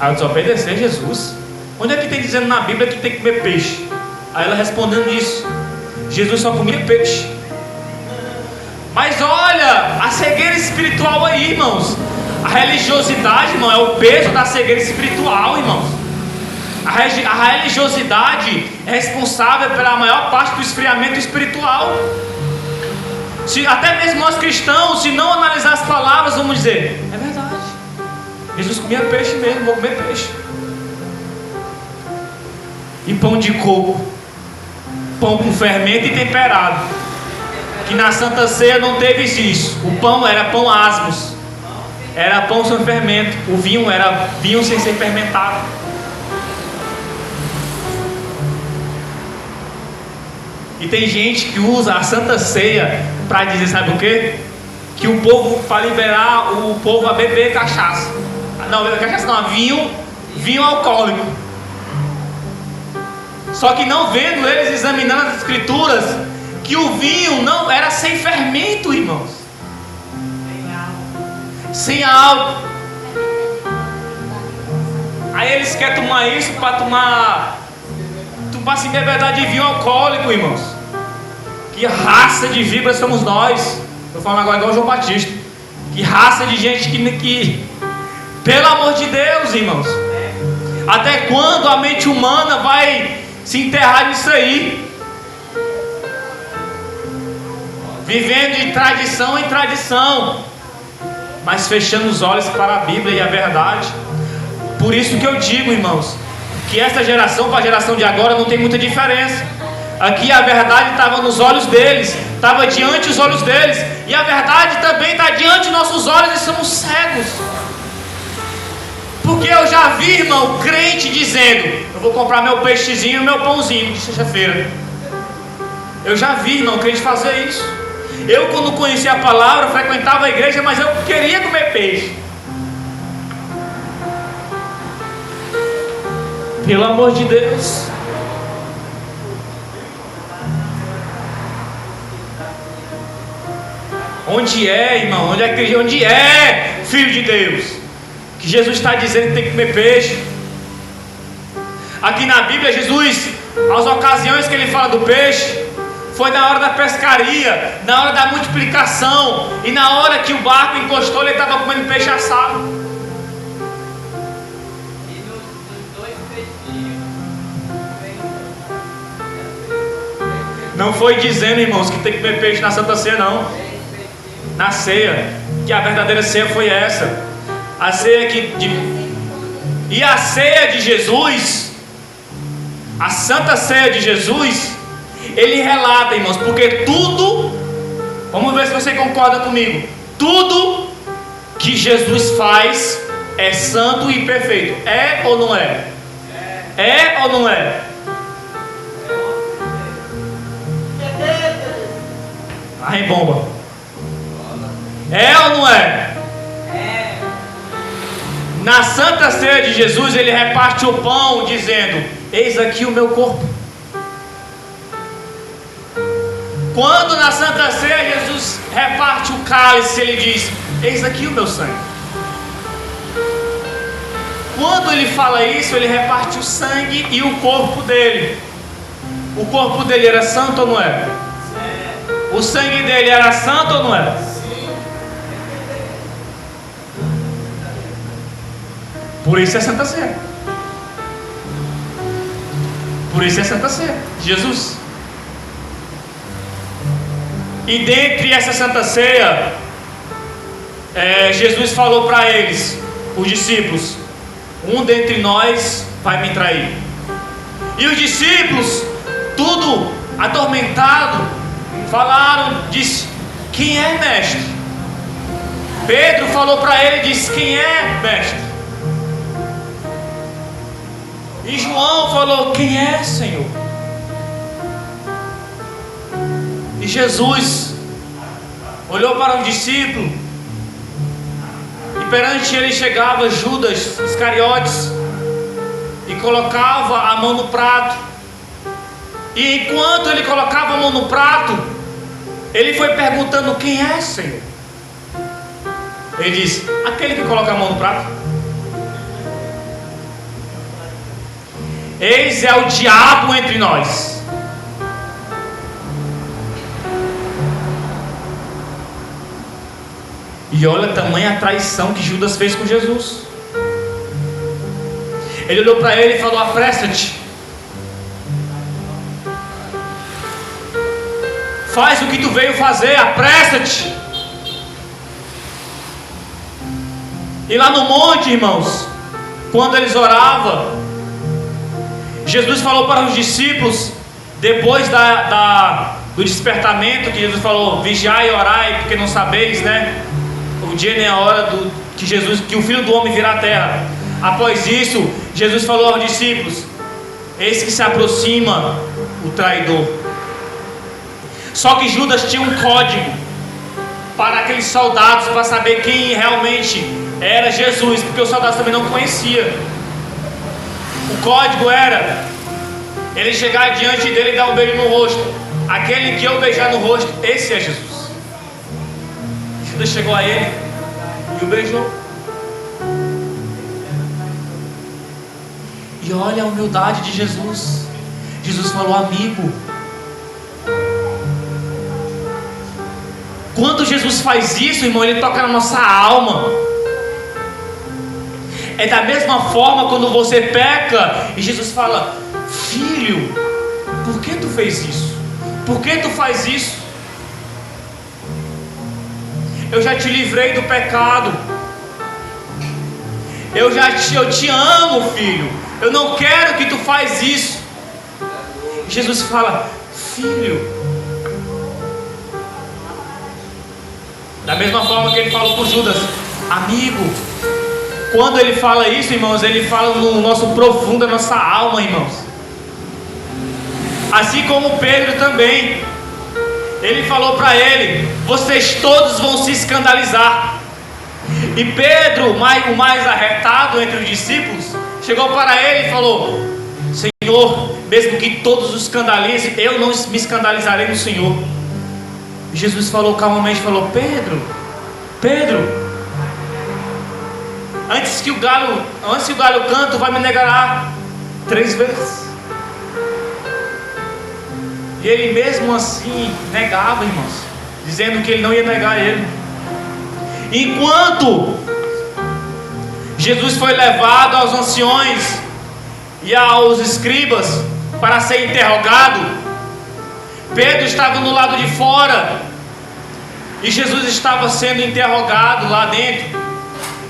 Eu desobedecer Jesus? Onde é que tem dizendo na Bíblia que tem que comer peixe? Aí ela respondendo isso, Jesus só comia peixe. Mas olha a cegueira espiritual aí, irmãos. A religiosidade, irmão, é o peso da cegueira espiritual, irmãos. A religiosidade é responsável pela maior parte do esfriamento espiritual. Até mesmo nós cristãos, se não analisar as palavras, vamos dizer: é verdade, Jesus comia peixe mesmo, vou comer peixe. E pão de coco, pão com fermento e temperado, que na Santa Ceia não teve isso. O pão era pão asmos, era pão sem fermento. O vinho era vinho sem ser fermentado. E tem gente que usa a Santa Ceia para dizer, sabe o quê? Que o povo, para liberar o povo a beber cachaça. Não, cachaça não, vinho alcoólico. Só que não vendo eles, examinando as escrituras, que o vinho não era sem fermento, irmãos. Sem álcool. Aí eles querem tomar isso para se embebedar de vinho alcoólico, irmãos. Que raça de víboras somos nós. Estou falando agora igual João Batista. Que raça de gente que pelo amor de Deus, irmãos, até quando a mente humana vai se enterrar nisso aí? Vivendo de tradição em tradição, mas fechando os olhos para a Bíblia e a verdade. Por isso que eu digo, irmãos, que essa geração para a geração de agora não tem muita diferença. Aqui a verdade estava nos olhos deles, estava diante dos olhos deles, e a verdade também está diante dos nossos olhos, e somos cegos. Porque eu já vi, irmão, crente dizendo: eu vou comprar meu peixezinho e meu pãozinho de sexta-feira. Eu já vi, irmão, crente fazer isso. Eu, quando conheci a palavra, frequentava a igreja, mas eu queria comer peixe. Pelo amor de Deus. Onde é, irmão? Onde é, filho de Deus, que Jesus está dizendo que tem que comer peixe? Aqui na Bíblia, Jesus, as ocasiões que ele fala do peixe, Foi na hora da pescaria, na hora da multiplicação, e na hora que o barco encostou, ele estava comendo peixe assado. E nos dois peixinhos. Não foi dizendo, irmãos, que tem que comer peixe na Santa Ceia, não. Na ceia, que a verdadeira ceia foi essa. A ceia E a ceia de Jesus, a Santa Ceia de Jesus, ele relata, irmãos, porque tudo, vamos ver se você concorda comigo, tudo que Jesus faz é santo e perfeito. É ou não é? É ou não é? Ai, bomba. É ou não é? Na Santa Ceia de Jesus, ele reparte o pão dizendo: eis aqui o meu corpo. Quando na Santa Ceia Jesus reparte o cálice, ele diz: eis aqui o meu sangue. Quando ele fala isso, ele reparte o sangue e o corpo dele. O corpo dele era santo ou não era? O sangue dele era santo ou não era? Por isso é Santa Ceia. Por isso é Santa Ceia, Jesus. E dentre essa Santa Ceia, Jesus falou para eles, os discípulos: um dentre nós vai me trair. E os discípulos, tudo atormentado, falaram, disse: quem é, mestre? Pedro falou para ele, disse: quem é, mestre? E João falou: quem é, Senhor? E Jesus olhou para um discípulo, e perante ele chegava Judas Iscariotes e colocava a mão no prato. E enquanto ele colocava a mão no prato, ele foi perguntando: quem é, Senhor? Ele disse: aquele que coloca a mão no prato. Eis é o diabo entre nós. E olha a tamanha traição que Judas fez com Jesus. Ele olhou para ele e falou: apressa-te, faz o que tu veio fazer, apressa-te. E lá no monte, irmãos, quando eles oravam, Jesus falou para os discípulos, depois do despertamento, que Jesus falou: vigiai e orai, porque não sabeis, né, o dia nem a hora que o Filho do Homem virá à terra. Após isso, Jesus falou aos discípulos: eis que se aproxima o traidor. Só que Judas tinha um código para aqueles soldados, para saber quem realmente era Jesus, porque os soldados também não conheciam. O código era ele chegar diante dele e dar um beijo no rosto. Aquele que eu beijar no rosto, esse é Jesus. Judas chegou a ele e o beijou. E olha a humildade de Jesus. Jesus falou: amigo. Quando Jesus faz isso, irmão, ele toca na nossa alma. É da mesma forma quando você peca e Jesus fala: filho, por que tu fez isso? Por que tu faz isso? Eu já te livrei do pecado. Eu te amo, filho. Eu não quero que tu faz isso. Jesus fala: filho. Da mesma forma que ele falou com Judas: amigo. Quando ele fala isso, irmãos, ele fala no nosso profundo, da nossa alma, irmãos. Assim como Pedro também. Ele falou para ele: vocês todos vão se escandalizar. E Pedro, o mais arretado entre os discípulos, chegou para ele e falou: Senhor, mesmo que todos os escandalizem, eu não me escandalizarei no Senhor. E Jesus falou calmamente, falou: Pedro, antes que o galo cante, vai me negar 3 vezes. E ele mesmo assim negava, irmãos, dizendo que ele não ia negar ele. Enquanto Jesus foi levado aos anciões e aos escribas para ser interrogado, Pedro estava no lado de fora e Jesus estava sendo interrogado lá dentro.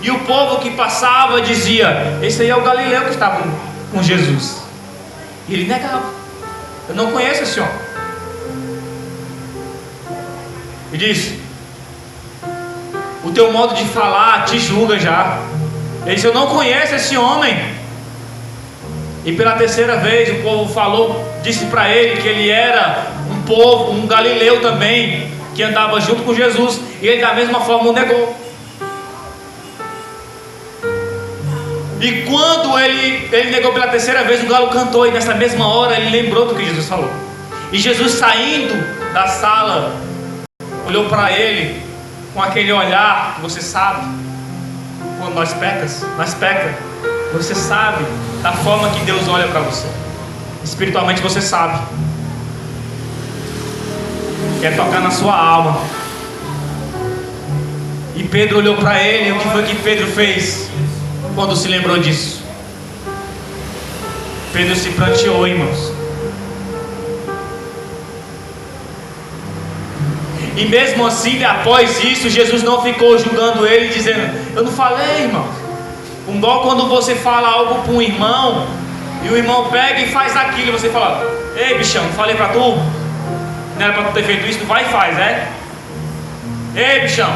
E o povo que passava dizia: esse aí é o Galileu que estava com Jesus. E ele negava: eu não conheço esse homem. E disse: o teu modo de falar te julga já. Ele disse: eu não conheço esse homem. E pela terceira vez o povo disse para ele que ele era um galileu também, que andava junto com Jesus. E ele da mesma forma o negou. E quando ele negou pela terceira vez, o galo cantou. E nessa mesma hora ele lembrou do que Jesus falou. E Jesus, saindo da sala, olhou para ele com aquele olhar que você sabe, quando nós pecamos, você sabe da forma que Deus olha para você. Espiritualmente você sabe. Quer tocar na sua alma. E Pedro olhou para ele. E o que foi que Pedro fez quando se lembrou disso? Pedro se pranteou, irmãos. E mesmo assim, após isso, Jesus não ficou julgando ele, dizendo: eu não falei, irmão. Igual quando você fala algo para um irmão, e o irmão pega e faz aquilo, e você fala: ei, bichão, não falei para tu? Não era para tu ter feito isso? Tu vai e faz, é? Ei, bichão.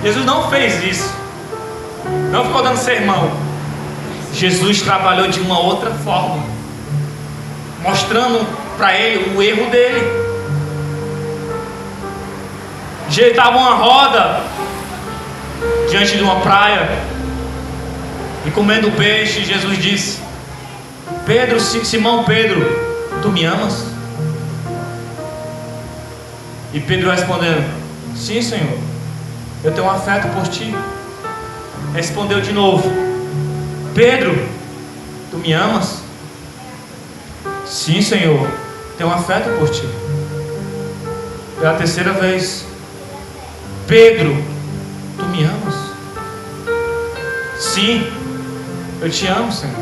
Jesus não fez isso. Não ficou dando sermão. Jesus trabalhou de uma outra forma, mostrando para ele o erro dele. Estava uma roda diante de uma praia e comendo peixe. Jesus disse: Pedro, Simão Pedro, tu me amas? E Pedro respondendo: sim, Senhor, eu tenho um afeto por ti. Respondeu de novo: Pedro, tu me amas? Sim, Senhor, tenho um afeto por ti. Pela terceira vez: Pedro, tu me amas? Sim, eu te amo, Senhor.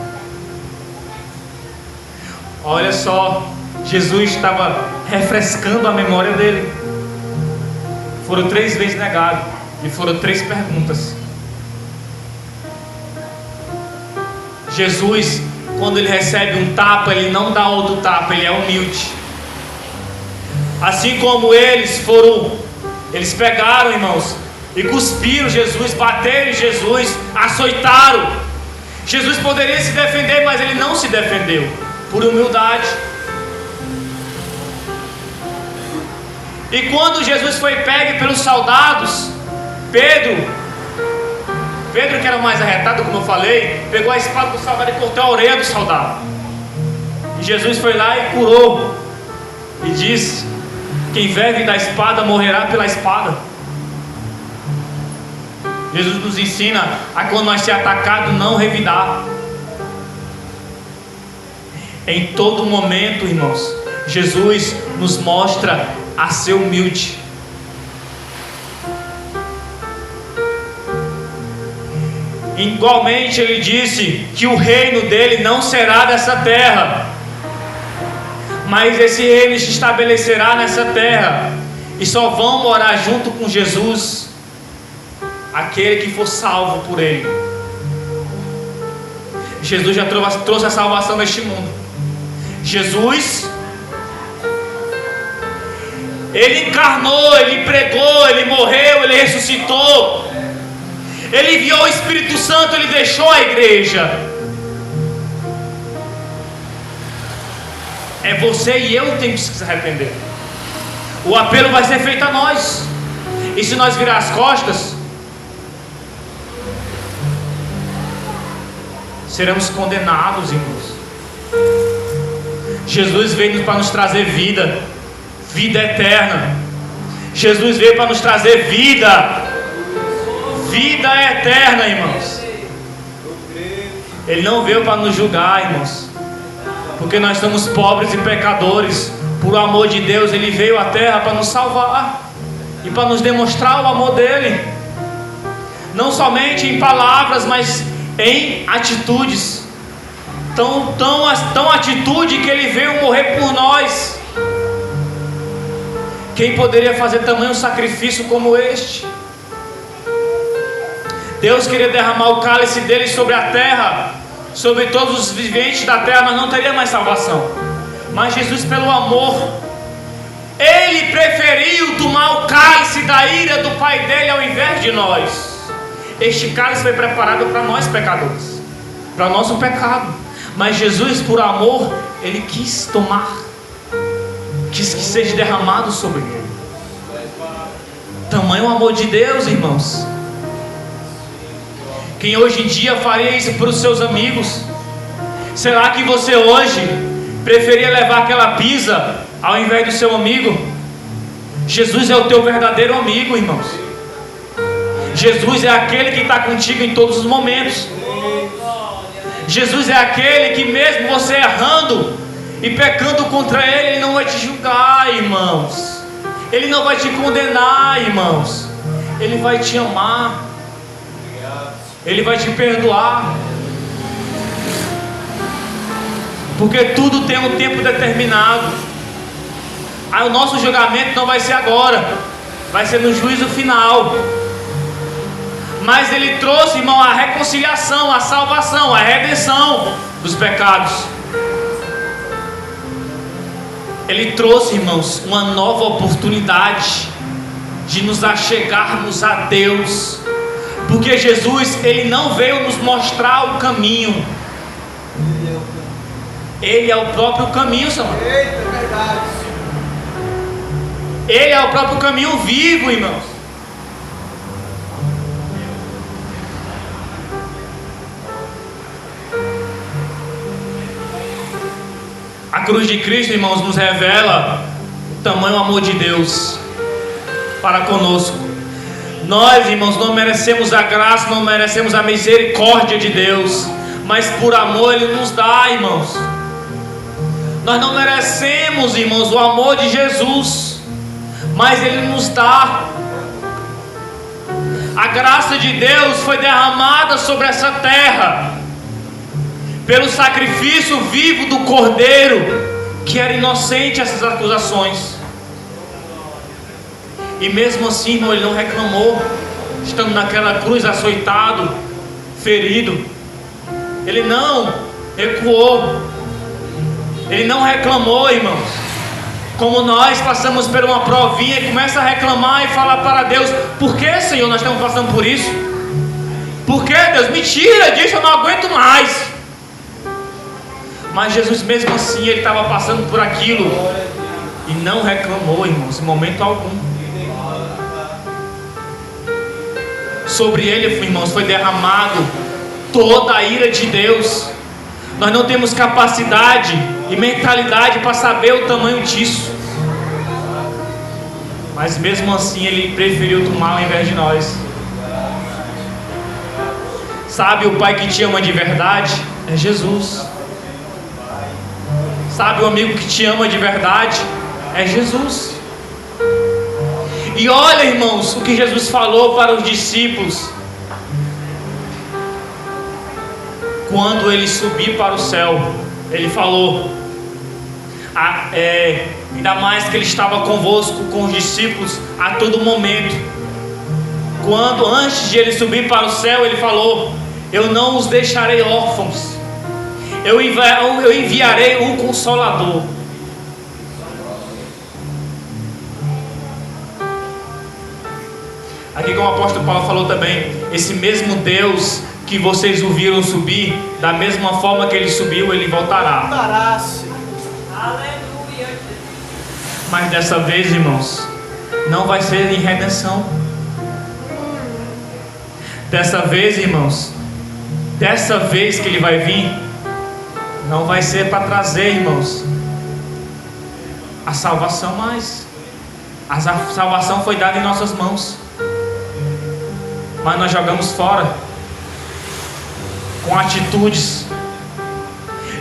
Olha só, Jesus estava refrescando a memória dele. Foram 3 vezes negado e foram 3 perguntas. Jesus, quando ele recebe um tapa, ele não dá outro tapa, ele é humilde. Assim como eles pegaram, irmãos, e cuspiram Jesus, bateram em Jesus, açoitaram. Jesus poderia se defender, mas ele não se defendeu, por humildade. E quando Jesus foi pego pelos soldados, Pedro, que era o mais arretado, como eu falei, pegou a espada do soldado e cortou a orelha do soldado. E Jesus foi lá e curou, e disse: quem vive da espada morrerá pela espada. Jesus nos ensina a, quando nós ser atacados, não revidar. Em todo momento, irmãos, Jesus nos mostra a ser humilde. Igualmente ele disse que o reino dele não será dessa terra, mas esse reino se estabelecerá nessa terra, e só vão morar junto com Jesus aquele que for salvo por ele. Jesus já trouxe a salvação neste mundo. Jesus, ele encarnou, ele pregou, ele morreu, ele ressuscitou, ele enviou o Espírito Santo, ele deixou a igreja. É você e eu que temos que se arrepender. O apelo vai ser feito a nós. E se nós virar as costas, seremos condenados, irmãos. Jesus veio para nos trazer vida eterna. Jesus veio para nos trazer vida eterna, irmãos. Ele não veio para nos julgar, irmãos, porque nós somos pobres e pecadores. Por amor de Deus, Ele veio à terra para nos salvar e para nos demonstrar o amor dEle, não somente em palavras, mas em atitudes. Tão atitude que Ele veio morrer por nós. Quem poderia fazer tamanho sacrifício como este? Deus queria derramar o cálice dele sobre a terra, sobre todos os viventes da terra, nós não teríamos mais salvação. Mas Jesus, pelo amor, Ele preferiu tomar o cálice da ira do Pai dele ao invés de nós. Este cálice foi preparado para nós pecadores, para o nosso pecado. Mas Jesus, por amor, Ele quis tomar, quis que seja derramado sobre Ele. Tamanho amor de Deus, irmãos. Quem hoje em dia faria isso para os seus amigos? Será que você hoje preferia levar aquela pizza ao invés do seu amigo? Jesus é o teu verdadeiro amigo, irmãos. Jesus é aquele que está contigo em todos os momentos. Jesus é aquele que, mesmo você errando e pecando contra Ele, Ele não vai te julgar, irmãos. Ele não vai te condenar, irmãos. Ele vai te amar. Ele vai te perdoar. Porque tudo tem um tempo determinado. Aí o nosso julgamento não vai ser agora, vai ser no juízo final. Mas Ele trouxe, irmão, a reconciliação, a salvação, a redenção dos pecados. Ele trouxe, irmãos, uma nova oportunidade de nos achegarmos a Deus. Porque Jesus, Ele não veio nos mostrar o caminho. Ele é o próprio caminho, Senhor. Ele é o próprio caminho vivo, irmãos. A cruz de Cristo, irmãos, nos revela o tamanho amor de Deus para conosco. Nós, irmãos, não merecemos a graça, não merecemos a misericórdia de Deus, mas por amor Ele nos dá, irmãos. Nós não merecemos, irmãos, o amor de Jesus, mas Ele nos dá. A graça de Deus foi derramada sobre essa terra pelo sacrifício vivo do Cordeiro, que era inocente a essas acusações. E mesmo assim, irmão, Ele não reclamou, estando naquela cruz açoitado, ferido. Ele não recuou. Ele não reclamou, irmãos. Como nós passamos por uma provinha e começa a reclamar e falar para Deus: por que, Senhor, nós estamos passando por isso? Por que, Deus? Me tira disso, eu não aguento mais. Mas Jesus, mesmo assim, Ele estava passando por aquilo e não reclamou, irmãos, em momento algum. Sobre Ele, irmãos, foi derramado toda a ira de Deus. Nós não temos capacidade e mentalidade para saber o tamanho disso. Mas mesmo assim Ele preferiu tomar ao invés de nós. Sabe, o Pai que te ama de verdade é Jesus. Sabe, o amigo que te ama de verdade é Jesus. E olha, irmãos, o que Jesus falou para os discípulos quando Ele subir para o céu. Ele falou, ainda mais que Ele estava convosco, com os discípulos a todo momento. Quando antes de Ele subir para o céu, Ele falou: eu não os deixarei órfãos, eu enviarei um Consolador. Aqui, como o apóstolo Paulo falou também, esse mesmo Deus que vocês o viram subir, da mesma forma que Ele subiu, Ele voltará. Aleluia. Mas dessa vez, irmãos, não vai ser em redenção. Dessa vez, irmãos, dessa vez que Ele vai vir, não vai ser para trazer, irmãos, a salvação mais. A salvação foi dada em nossas mãos, mas nós jogamos fora com atitudes.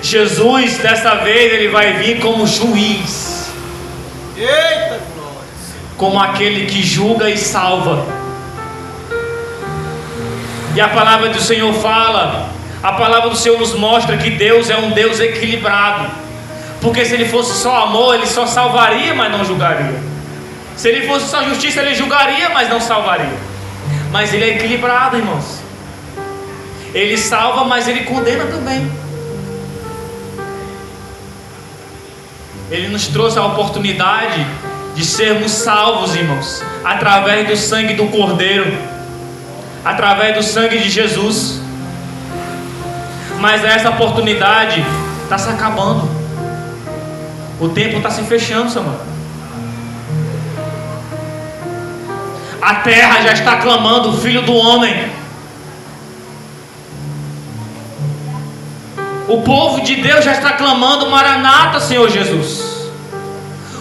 Jesus, dessa vez, Ele vai vir como juiz. Eita glória. como aquele que julga e salva. E a palavra do Senhor fala, a palavra do Senhor nos mostra que Deus é um Deus equilibrado. Porque se Ele fosse só amor, Ele só salvaria, mas não julgaria. Se Ele fosse só justiça, Ele julgaria, mas não salvaria. Mas Ele é equilibrado, irmãos. Ele salva, mas Ele condena também. Ele nos trouxe a oportunidade de sermos salvos, irmãos, através do sangue do Cordeiro, através do sangue de Jesus. Mas essa oportunidade está se acabando. O tempo está se fechando, Samuel. A terra já está clamando o Filho do Homem. O povo de Deus já está clamando: Maranata, Senhor Jesus.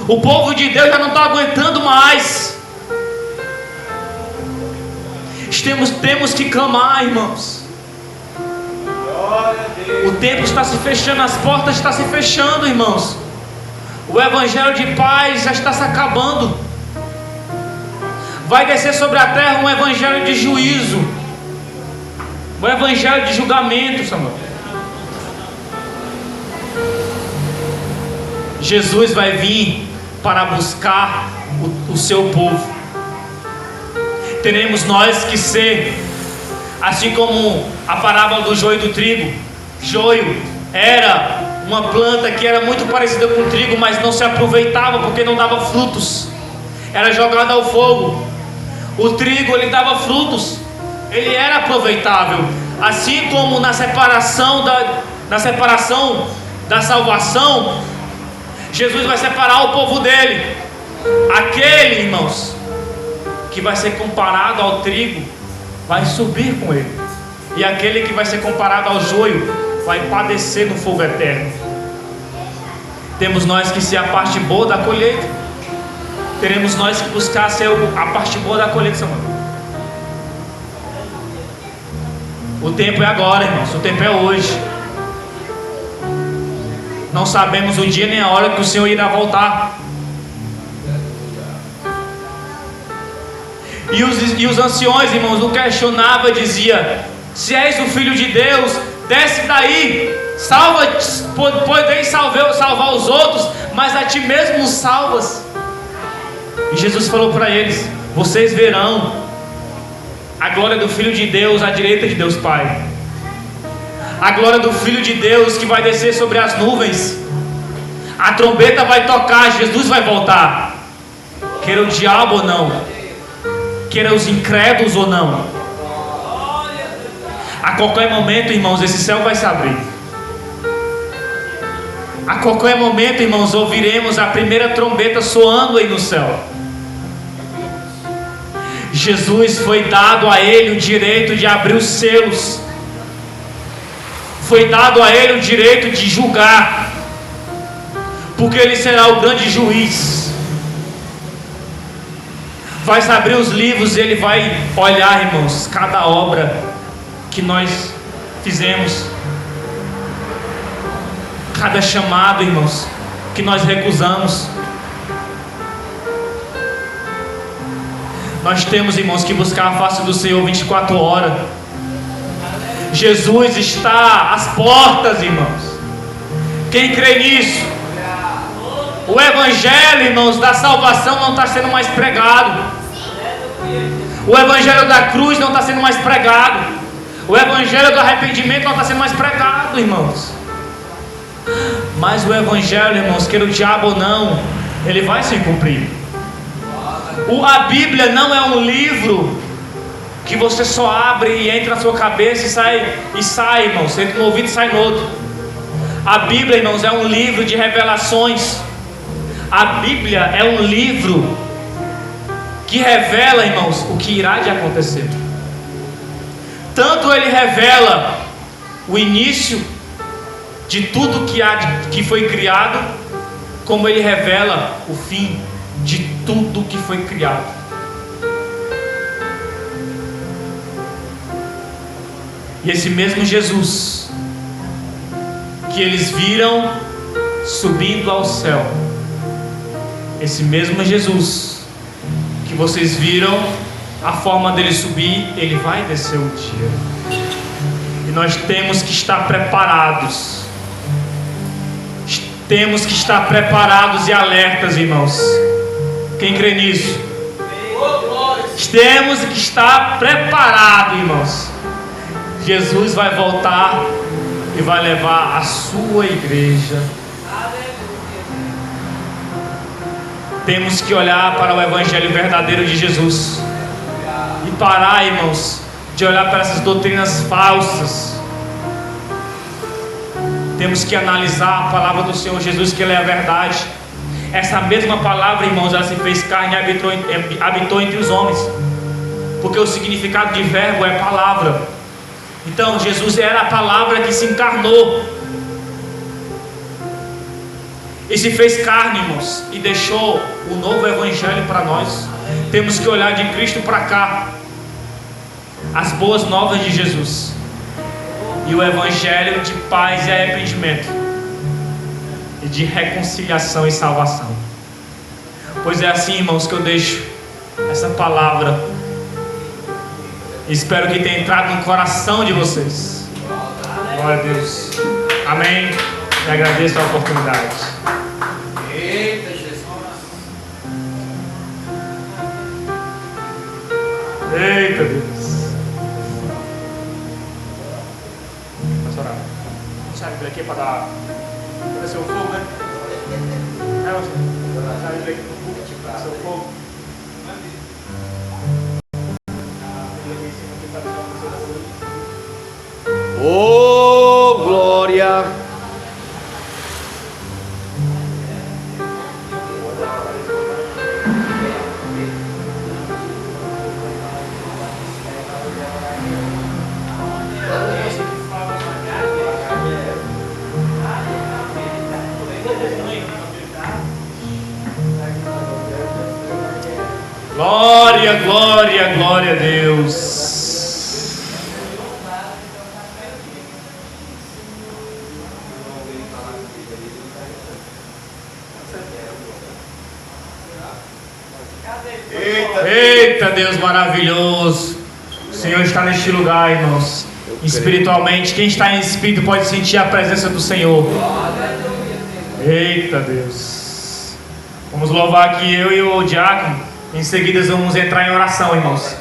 O povo de Deus já não está aguentando mais. Temos que clamar, irmãos. O tempo está se fechando, as portas estão se fechando, irmãos. O evangelho de paz já está se acabando. Vai descer sobre a terra um evangelho de juízo, um evangelho de julgamento, Samuel. Jesus vai vir para buscar o seu povo. Teremos nós que ser, assim como a parábola do joio e do trigo. Joio era uma planta que era muito parecida com o trigo, mas não se aproveitava porque não dava frutos. Era jogada ao fogo. O trigo, ele dava frutos, ele era aproveitável. Assim como na separação da salvação, Jesus vai separar o povo dele. Aquele, irmãos, que vai ser comparado ao trigo, vai subir com ele. E aquele que vai ser comparado ao joio, vai padecer no fogo eterno. Temos nós que ser a parte boa da colheita. Teremos nós que buscar ser a parte boa da colheita, Samuel. O tempo é agora, irmãos. O tempo é hoje. Não sabemos o dia nem a hora que o Senhor irá voltar. E os anciões, irmãos, o questionava e dizia: se és o Filho de Deus, desce daí, podeis salvar os outros, mas a ti mesmo nos salvas. E Jesus falou para eles: vocês verão a glória do Filho de Deus à direita de Deus Pai. A glória do Filho de Deus que vai descer sobre as nuvens. A trombeta vai tocar, Jesus vai voltar. Queira o diabo ou não, queira os incrédulos ou não, a qualquer momento, irmãos, esse céu vai se abrir. A qualquer momento, irmãos, ouviremos a primeira trombeta soando aí no céu. Jesus, foi dado a ele o direito de abrir os selos. Foi dado a ele o direito de julgar, porque ele será o grande juiz. Vai se abrir os livros e ele vai olhar, irmãos, cada obra que nós fizemos, cada chamado, irmãos, que nós recusamos. Nós temos, irmãos, que buscar a face do Senhor 24 horas. Jesus está às portas, irmãos. Quem crê nisso? O evangelho, irmãos, da salvação não está sendo mais pregado. O evangelho da cruz não está sendo mais pregado. O evangelho do arrependimento não está sendo mais pregado, irmãos. Mas o evangelho, irmãos, queira o diabo ou não, ele vai se cumprir. A Bíblia não é um livro que você só abre e entra na sua cabeça e sai, irmãos. Entra no ouvido e sai no outro. A Bíblia, irmãos, é um livro de revelações. A Bíblia é um livro que revela, irmãos, o que irá de acontecer. Tanto ele revela o início de tudo que foi criado, como ele revela o fim de tudo que foi criado. E esse mesmo Jesus que eles viram subindo ao céu, esse mesmo Jesus que vocês viram a forma dele subir, ele vai descer um dia. E nós temos que estar preparados. Temos que estar preparados e alertas, irmãos. Quem crê nisso? Temos que estar preparados, irmãos. Jesus vai voltar e vai levar a sua igreja. Temos que olhar para o evangelho verdadeiro de Jesus e parar, irmãos, de olhar para essas doutrinas falsas. Temos que analisar a palavra do Senhor Jesus, que ela é a verdade. Essa mesma palavra, irmãos, ela se fez carne e habitou entre os homens, porque o significado de verbo é palavra. Então Jesus era a palavra que se encarnou e se fez carne, irmãos, e deixou o novo evangelho para nós. Temos que olhar de Cristo para cá, as boas novas de Jesus e o evangelho de paz e arrependimento e de reconciliação e salvação. Pois é assim, irmãos, que eu deixo essa palavra. Espero que tenha entrado no coração de vocês. Glória a Deus. Amém. E agradeço a oportunidade. Eita, Jesus. Eita, Deus. Vamos orar. Vamos sair daqui para dar. Para descer o fogo, né? Vamos sair daqui para descer o fogo. Oh, glória! Glória, glória, glória a Deus. Eita, Deus maravilhoso. O Senhor está neste lugar, irmãos. Espiritualmente, quem está em espírito pode sentir a presença do Senhor. Eita, Deus. Vamos louvar aqui eu e o diácono. Em seguida vamos entrar em oração, irmãos.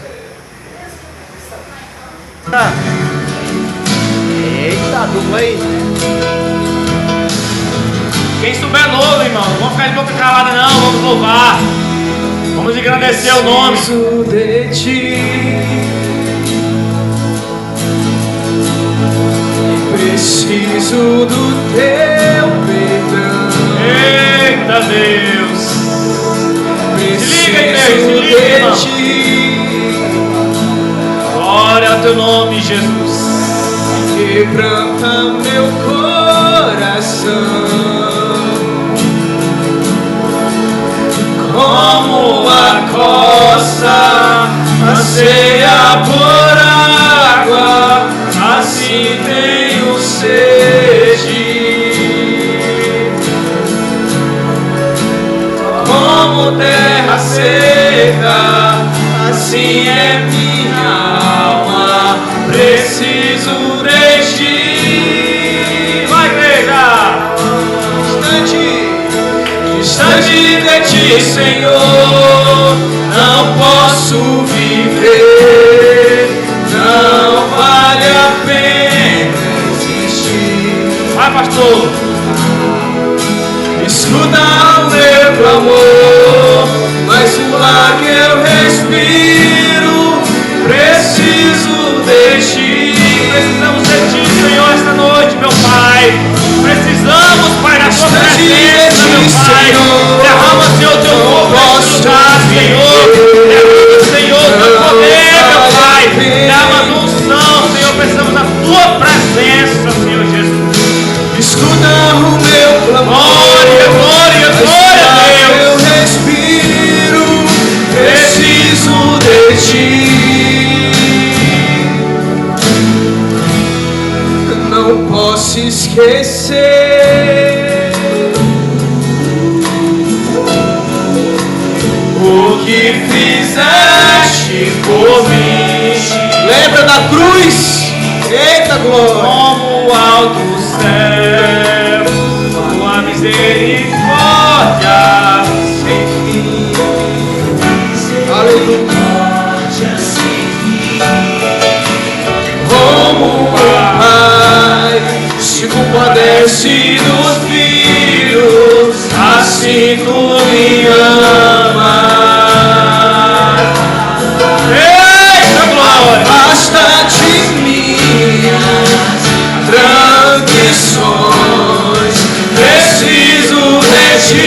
Eita, dupla aí. Quem souber novo, irmão, não vamos ficar de boca calada não, vamos louvar. Vamos engrandecer o nome. Preciso de ti. Preciso do teu perdão. Eita, Deus. Se liga, igreja, se liga, irmão. Glória ao teu nome, Jesus. Quebranta meu coração, como a costa anseia por água, assim tenho sede. Como terra seca, assim é minha alma, preciso de ti. Vai, igreja! Distante de ti, Senhor, não posso viver, não vale a pena existir. Vai, pastor! Escuta o meu clamor, mas o ar que eu respiro, preciso de ti. Precisamos de ti, Senhor, esta noite, meu Pai. Precisamos, Pai, da tua presença, meu Pai. Derrama, Senhor, o teu fogo neste lugar, Senhor. Derrama, Senhor, o teu poder, meu Pai. Derrama a unção, Senhor. Precisamos da tua presença, Senhor Jesus. Escuta o meu clamor, Glória, glória, glória a Deus. eu respiro, preciso de ti. Não posso esquecer que fizeste por mim. Lembra da cruz? Eita glória! Como o alto céu, tua misericórdia sem fim. Aleluia! Como o Pai se compadece dos filhos, assim tu me amas. Eita glória! Basta de minhas transgressões, preciso de ti.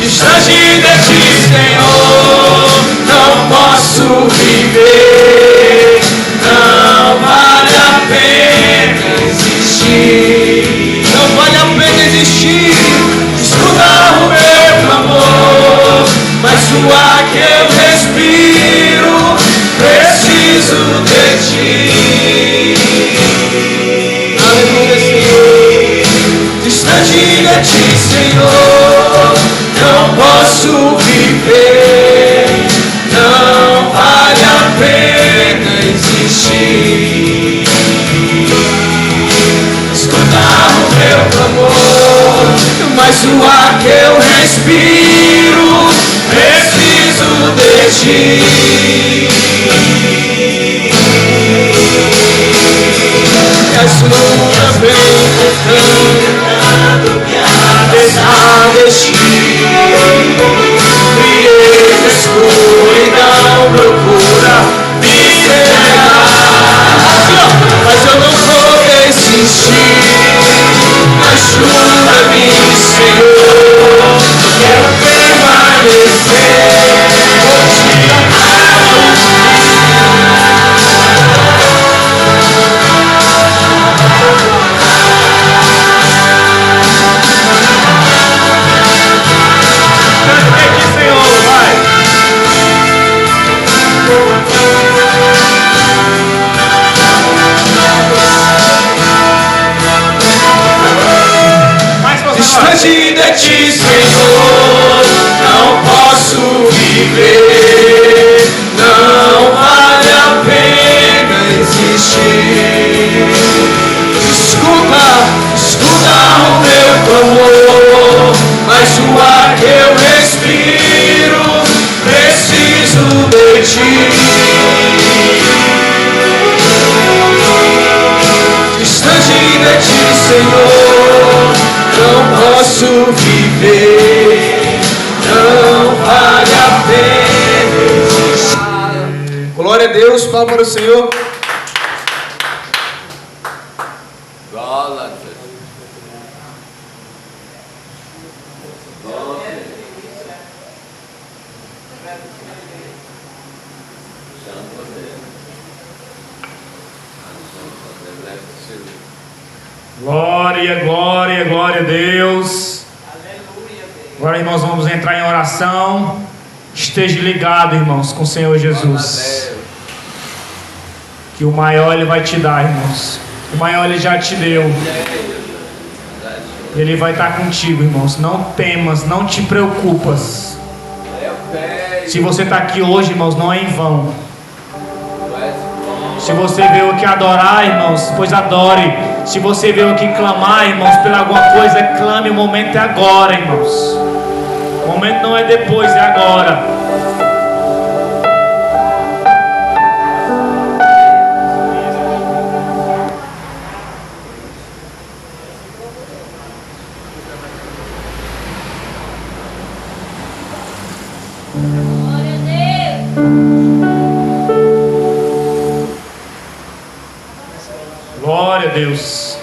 Distante de ti, Senhor, não posso viver, não vale a pena existir. Não vale a pena existir, escutar o meu clamor, mas o ar que eu respiro, preciso de ti. Aleluia, Senhor. Distante de ti, Senhor, não posso viver, não vale a pena existir. Escutar o meu clamor, mas o ar que eu respiro, preciso de ti. E as lutas vêm tentando me desistir. Frieza, escuridão procura me cegar, mas eu não vou desistir. Ajuda-me, Senhor, quero permanecer. Vou te amar. Distante de ti, Senhor, não posso viver, não vale a pena existir. Escuta o meu clamor, mas o ar que eu respiro, preciso de ti. Distante de ti, Senhor, não posso viver, não vale a pena existir. Glória a Deus, palmas para o Senhor. Glória, glória, glória a Deus. Agora, irmãos, vamos entrar em oração. Esteja ligado, irmãos, com o Senhor Jesus. Que o maior Ele vai te dar, irmãos. O maior Ele já te deu. Ele vai estar contigo, irmãos. Não temas, não te preocupas. Se você está aqui hoje, irmãos, não é em vão. Se você veio aqui adorar, irmãos, pois adore. Se você veio aqui clamar, irmãos, por alguma coisa, clame. O momento é agora, irmãos. O momento não é depois, é agora. Glória a Deus.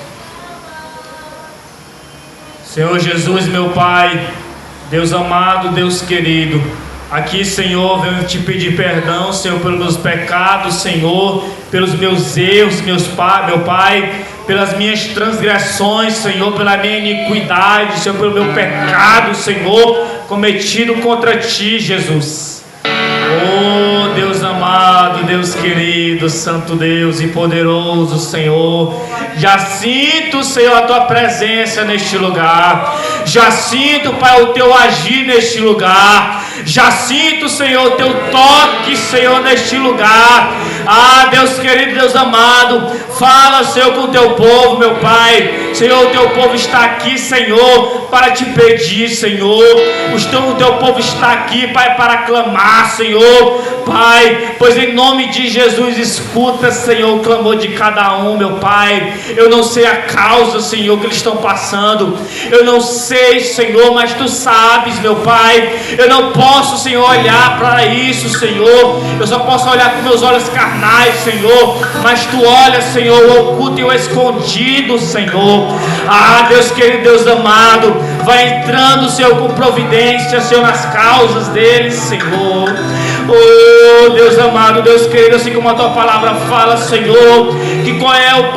Senhor Jesus, meu Pai, Deus amado, Deus querido, aqui, Senhor, venho te pedir perdão, Senhor, pelos meus pecados, Senhor, pelos meus erros, meu Pai, pelas minhas transgressões, Senhor, pela minha iniquidade, Senhor, pelo meu pecado, Senhor, cometido contra Ti, Jesus. Oh, Deus amado, Deus querido, Santo Deus e poderoso, Senhor. Já sinto, Senhor, a Tua presença neste lugar. Já sinto, Pai, o Teu agir neste lugar. Já sinto, Senhor, o Teu toque, Senhor, neste lugar. Ah, Deus querido, Deus amado, fala, Senhor, com o Teu povo, meu Pai. Senhor, o Teu povo está aqui, Senhor, para Te pedir, Senhor. O Teu povo está aqui, Pai, para clamar, Senhor. Pai, pois em nome de Jesus, escuta, Senhor, o clamor de cada um, meu Pai. Eu não sei a causa, Senhor, que eles estão passando. Eu não sei, Senhor, mas Tu sabes, meu Pai. Eu não posso, Senhor, olhar para isso, Senhor. Eu só posso olhar com meus olhos carnais, Senhor. Mas Tu olha, Senhor, o oculto e o escondido, Senhor. Ah, Deus querido, Deus amado, vai entrando, Senhor, com providência, Senhor, nas causas deles, Senhor. Oh, Deus amado, Deus querido, assim como a Tua palavra fala, Senhor, que qual é o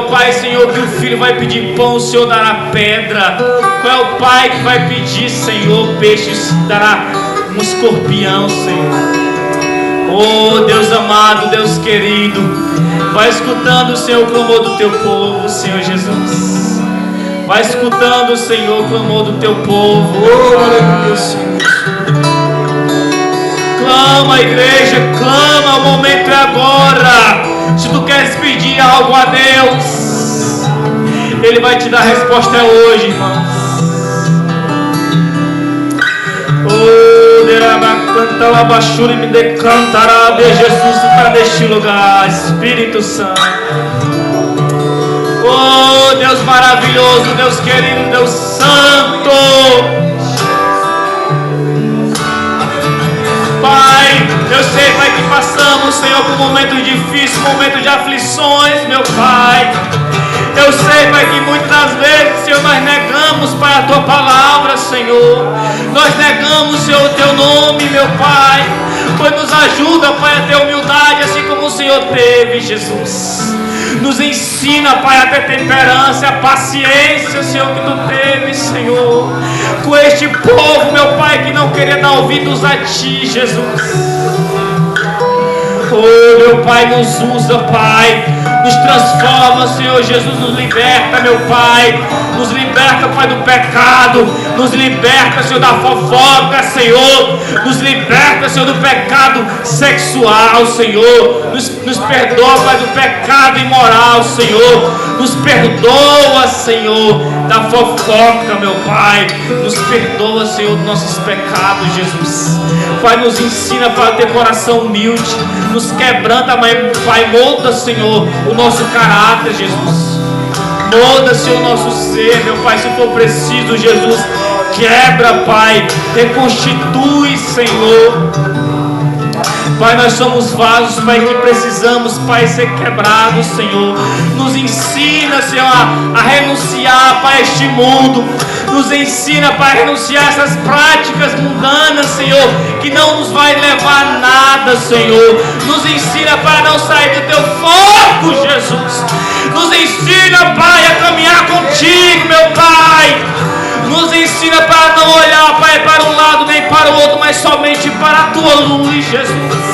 Pai, Senhor, que o filho vai pedir pão, o Senhor dará pedra. Qual é o Pai que vai pedir, Senhor, peixes, dará um escorpião, Senhor. Oh, Deus amado, Deus querido, vai escutando, Senhor, o clamor do Teu povo, Senhor Jesus. Vai escutando, Senhor, o clamor do Teu povo. Oh, aleluia, Senhor. Clama, igreja, clama, o momento é agora. Se tu queres pedir algo a Deus, Ele vai te dar a resposta hoje, irmãos. Oh, derabacanta labachura e me decantará de Jesus está neste lugar, Espírito Santo. Oh, Deus maravilhoso, Deus querido, Deus santo. Pai, eu sei, Pai, que passamos, Senhor, por momentos difíceis, momentos de aflições, meu Pai. Eu sei, Pai, que muitas vezes, Senhor, nós negamos, Pai, a Tua palavra, Senhor. Nós negamos, Senhor, o Teu nome, meu Pai. Pois nos ajuda, Pai, a ter humildade, assim como o Senhor teve, Jesus. Nos ensina, Pai, a ter temperança, a paciência, Senhor, que Tu teve, Senhor, com este povo, meu Pai, que não queria dar ouvidos a Ti, Jesus. Oh, meu Pai, nos usa, Pai, nos transforma, Senhor Jesus, nos liberta, meu Pai, nos liberta, Pai, do pecado, nos liberta, Senhor, da fofoca, Senhor, nos liberta, Senhor, do pecado sexual, Senhor, nos perdoa, Pai, do pecado imoral, Senhor, nos perdoa, Senhor, da fofoca, meu Pai, nos perdoa, Senhor, dos nossos pecados, Jesus. Pai, nos ensina, Pai, a ter coração humilde, nos quebranta, Pai, molda, Senhor, o nosso caráter, Jesus. Molda, Senhor, o nosso ser, meu Pai, se for preciso, Jesus, quebra, Pai, reconstitui, Senhor. Pai, nós somos vasos, Pai, que precisamos, Pai, ser quebrados, Senhor. Nos ensina, Senhor, a renunciar, Pai, a este mundo. Nos ensina, Pai, a renunciar a essas práticas mundanas, Senhor, que não nos vai levar a nada, Senhor. Nos ensina, Pai, a não sair do Teu foco, Jesus. Nos ensina, Pai, a caminhar contigo, meu Pai. Nos ensina para não olhar, Pai, para um lado nem para o outro, mas somente para a Tua luz, Jesus.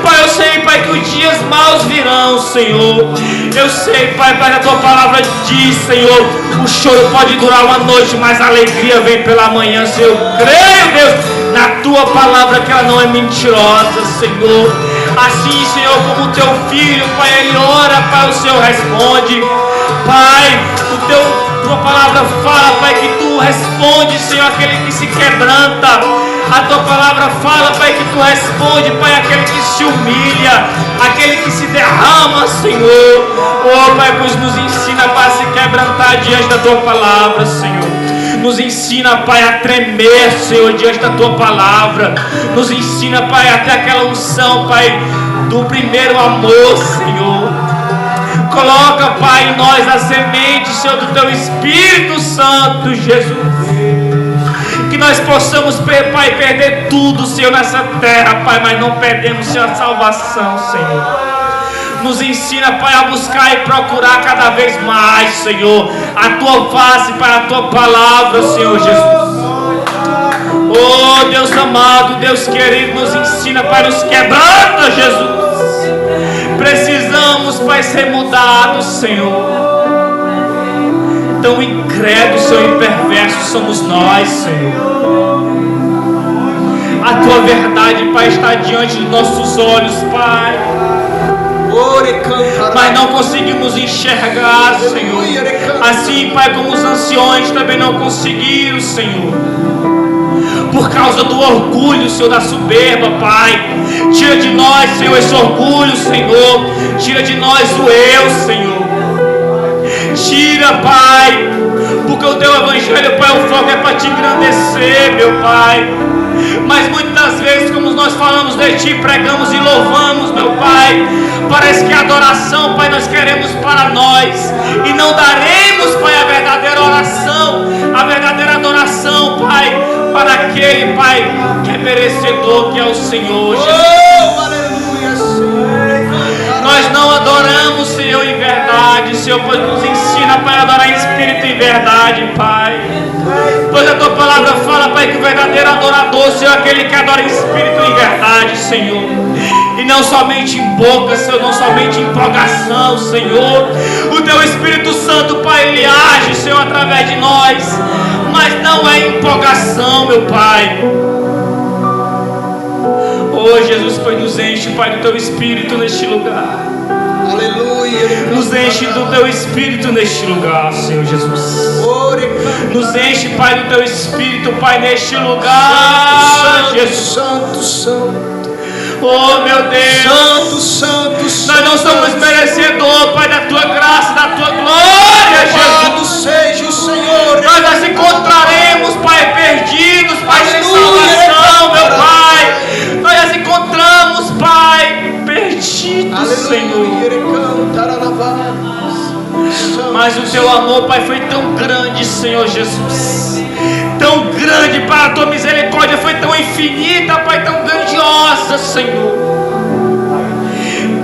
Pai, eu sei, Pai, que os dias maus virão, Senhor. Eu sei, Pai, a Tua palavra diz, Senhor, o choro pode durar uma noite, mas a alegria vem pela manhã, Senhor. Eu creio, Deus, na Tua palavra, que ela não é mentirosa, Senhor. Assim, Senhor, como o Teu filho, Pai, ele ora, Pai, o Senhor responde. Pai, Tua palavra fala, Pai, que Tu responde, Senhor, aquele que se quebranta. A Tua palavra fala, Pai, que Tu responde, Pai, aquele que se humilha, aquele que se derrama, Senhor. Oh, Pai, pois nos ensina, Pai, a se quebrantar diante da Tua palavra, Senhor. Nos ensina, Pai, a tremer, Senhor, diante da Tua palavra. Nos ensina, Pai, até aquela unção, Pai, do primeiro amor, Senhor. Coloca, Pai, em nós a semente, Senhor, do Teu Espírito Santo, Jesus. Que nós possamos, Pai, perder tudo, Senhor, nessa terra, Pai, mas não perdemos, Senhor, a salvação, Senhor. Nos ensina, Pai, a buscar e procurar cada vez mais, Senhor, a Tua face, Pai, a Tua palavra, Senhor Jesus. Oh Deus amado, Deus querido, nos ensina, Pai, nos quebranta, Jesus. Precisamos, Pai, ser mudados, Senhor. Tão incrédulos, Senhor, e perversos somos nós, Senhor. A Tua verdade, Pai, está diante dos nossos olhos, Pai, mas não conseguimos enxergar, Senhor. Assim, Pai, como os anciões também não conseguiram, Senhor, por causa do orgulho, Senhor, da soberba, Pai. Tira de nós, Senhor, esse orgulho, Senhor. Tira de nós o eu, Senhor. Tira, Pai, porque o Teu Evangelho, Pai, o foco é para Te engrandecer, meu Pai. Mas muitas vezes, como nós falamos de Ti, pregamos e louvamos, meu Pai, parece que a adoração, Pai, nós queremos para nós e não daremos, Pai, a verdadeira oração, a verdadeira adoração, Pai, para aquele, Pai, que é merecedor, que é o Senhor Jesus. Nós não adoramos, Senhor, em verdade, Senhor, pois nos ensina, Pai, a adorar em espírito e em verdade, Pai. Pois a Tua palavra fala, Pai, que o verdadeiro adorador, Senhor, é aquele que adora em espírito e em verdade, Senhor. E não somente em boca, Senhor, não somente em empolgação, Senhor. O Teu Espírito Santo, Pai, Ele age, Senhor, através de nós, mas não é empolgação, meu Pai. Oh, Jesus, Pai, nos enche, Pai, do Teu Espírito neste lugar. Aleluia. Nos enche do Teu Espírito neste lugar, Senhor Jesus. Nos enche, Pai, do Teu Espírito, Pai, neste lugar, Jesus. Santo, Santo. Oh, meu Deus. Santo, Santo, Santo. Nós não somos merecedores, Pai, da Tua graça, da Tua glória, Jesus. Seja o Senhor. Nós nos encontraremos, Pai, perdidos, Pai, sem salvação, meu Pai. Nós nos encontramos, Pai, perdidos, Senhor. Mas o Teu amor, Pai, foi tão grande, Senhor Jesus. Tão grande, Pai, a Tua misericórdia foi tão infinita, Pai, tão grandiosa, Senhor.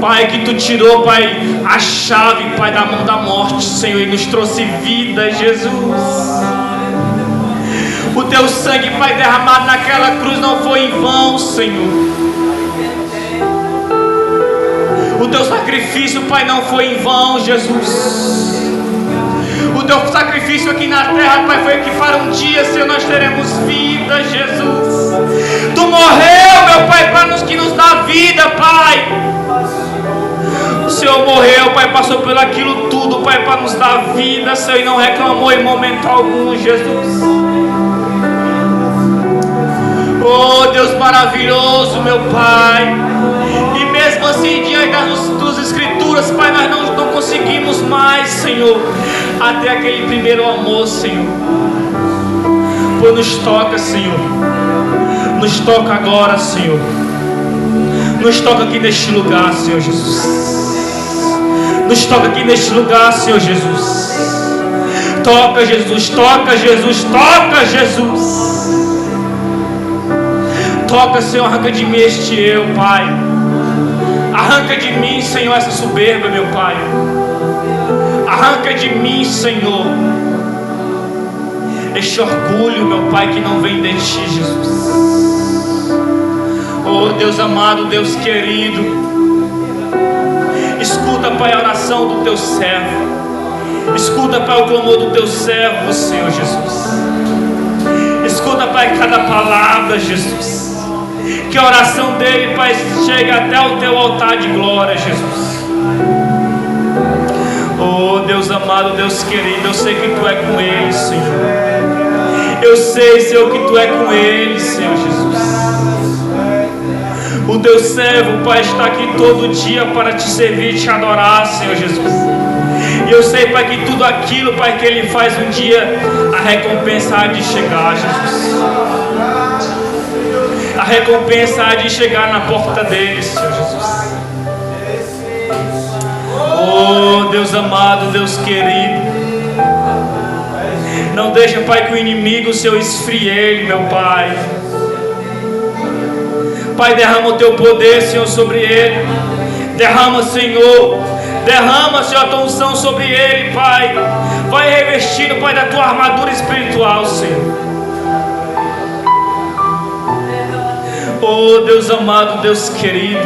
Pai, que Tu tirou, Pai, a chave, Pai, da mão da morte, Senhor, e nos trouxe vida, Jesus. O Teu sangue, Pai, derramado naquela cruz não foi em vão, Senhor. O Teu sacrifício, Pai, não foi em vão, Jesus. O Teu sacrifício aqui na terra, Pai, foi que para um dia, Senhor, nós teremos vida, Jesus. Tu morreu, meu Pai, para nos que nos dá vida, Pai. O Senhor morreu, Pai, passou por aquilo tudo, Pai, para nos dar vida, Senhor, e não reclamou em momento algum, Jesus. Oh, Deus maravilhoso, meu Pai. E mesmo assim, diante das Escrituras, Pai, nós não conseguimos mais, Senhor, até aquele primeiro amor, Senhor. Pois nos toca, Senhor. Nos toca agora, Senhor. Nos toca aqui neste lugar, Senhor Jesus. Nos toca aqui neste lugar, Senhor Jesus. Toca, Jesus, toca, Jesus, toca, Jesus. Toca, Senhor, arranca de mim este eu, Pai. Arranca de mim, Senhor, essa soberba, meu Pai. Arranca de mim, Senhor, este orgulho, meu Pai, que não vem de Ti, Jesus. Oh, Deus amado, Deus querido, escuta, Pai, a oração do Teu servo. Escuta, Pai, o clamor do Teu servo, Senhor Jesus. Escuta, Pai, cada palavra, Jesus. Que a oração dele, Pai, chegue até o Teu altar de glória, Jesus. Oh, Deus amado, Deus querido, eu sei que Tu é com ele, Senhor. Eu sei, Senhor, que Tu é com ele, Senhor Jesus. O Teu servo, Pai, está aqui todo dia para Te servir e Te adorar, Senhor Jesus. E eu sei, Pai, que tudo aquilo, Pai, que ele faz um dia, a recompensa há de chegar, Jesus. A recompensa há de chegar na porta dele, Senhor Jesus. Oh, Deus amado, Deus querido, não deixa, Pai, que o inimigo, Senhor, esfrie ele, meu Pai. Pai, derrama o Teu poder, Senhor, sobre ele. Derrama, Senhor, a Tua unção sobre ele, Pai. Vai revestindo, Pai, da Tua armadura espiritual, Senhor. Oh Deus amado, Deus querido,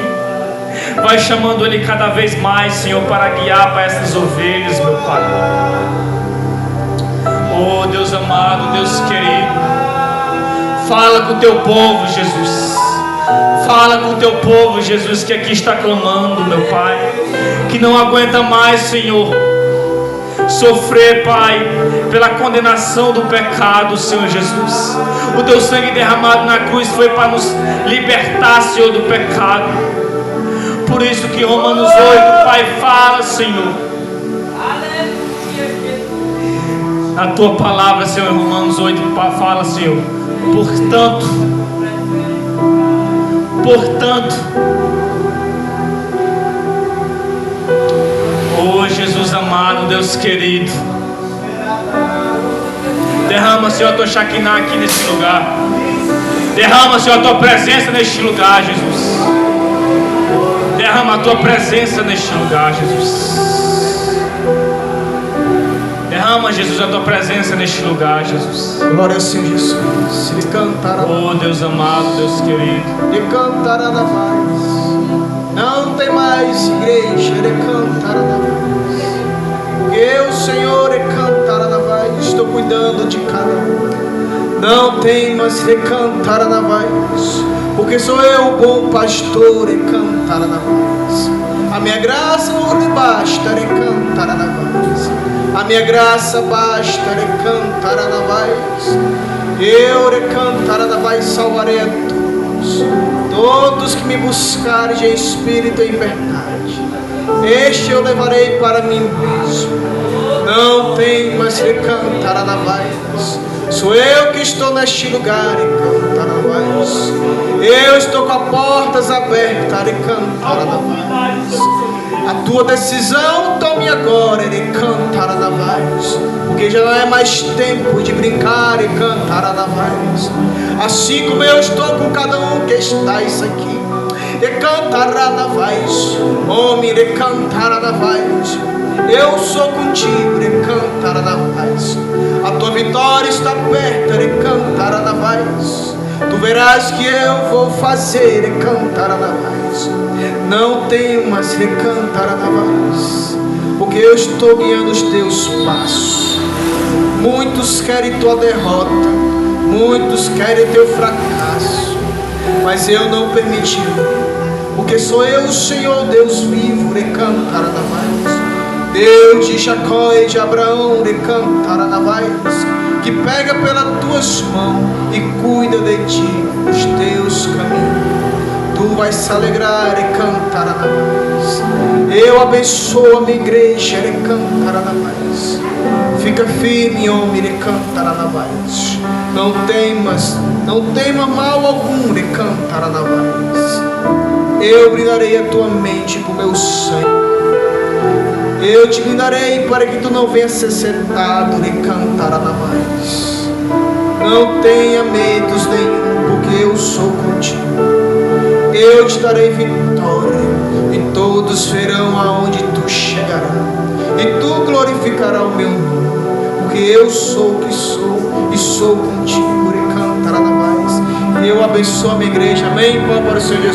vai chamando Ele cada vez mais, Senhor, para guiar para essas ovelhas, meu Pai. Oh Deus amado, Deus querido, fala com o teu povo, Jesus. Fala com o teu povo, Jesus, que aqui está clamando, meu Pai, que não aguenta mais, Senhor, sofrer, Pai, pela condenação do pecado, Senhor Jesus. O teu sangue derramado na cruz foi para nos libertar, Senhor, do pecado. Por isso que Romanos 8, Pai, fala, Senhor, a tua palavra, Senhor, em Romanos 8, fala, Senhor, portanto, oh Jesus amado, Deus querido, derrama, Senhor, a tua Shekinah aqui nesse lugar. Derrama, Senhor, a tua presença neste lugar, Jesus. Derrama a tua presença neste lugar, Jesus. Derrama, Jesus, a tua presença neste lugar, Jesus. Glória ao Senhor Jesus. Ele cantará. Oh Deus amado, Deus querido. Ele cantará na paz. Não tem mais igreja. Ele cantará na paz. Eu, Senhor, Ele cantará na paz. Estou cuidando de cada um. Não tem mais Ele cantará na paz. Porque sou eu o bom pastor. Ele cantará na paz. A minha graça não lhe basta. Ele cantará na paz. A minha graça basta, recantará na voz. Eu recantará na voz, salvarei a todos que me buscarem de espírito e em verdade. Este eu levarei para mim mesmo. Não tem mais recantará na voz. Sou eu que estou neste lugar, recantará na voz. Eu estou com as portas abertas, recantará na voz. A tua decisão tome agora, Ele cantará na voz. Porque já não é mais tempo de brincar e cantará na voz. Assim como eu estou com cada um que estáis aqui, Ele cantará na voz. Homem, Ele cantará na voz. Eu sou contigo, Ele cantará na voz. A tua vitória está perto, Ele cantará na voz. Tu verás que eu vou fazer, Ele cantará na voz. Não tenho mais recantar na voz, porque eu estou guiando os teus passos. Muitos querem tua derrota, muitos querem teu fracasso, mas eu não permiti, porque sou eu, o Senhor Deus vivo, recantará na voz. Deus de Jacó e de Abraão, recantará na voz, que pega pelas tuas mãos e cuida de ti os teus caminhos. Tu vais se alegrar e cantará na voz. Eu abençoo a minha igreja e cantará na voz. Fica firme, homem, e cantará na voz. Não tema mal algum, e cantará na voz. Eu brindarei a tua mente com meu sangue. Eu te brindarei para que tu não venha ser sentado, e cantará na voz. Não tenha medos nenhum, porque eu sou contigo. Eu te darei vitória, e todos verão aonde tu chegarás, e tu glorificarás o meu nome, porque eu sou o que sou, e sou contigo, e cantará na voz. Eu abençoo a minha igreja, amém? Para o Senhor Jesus.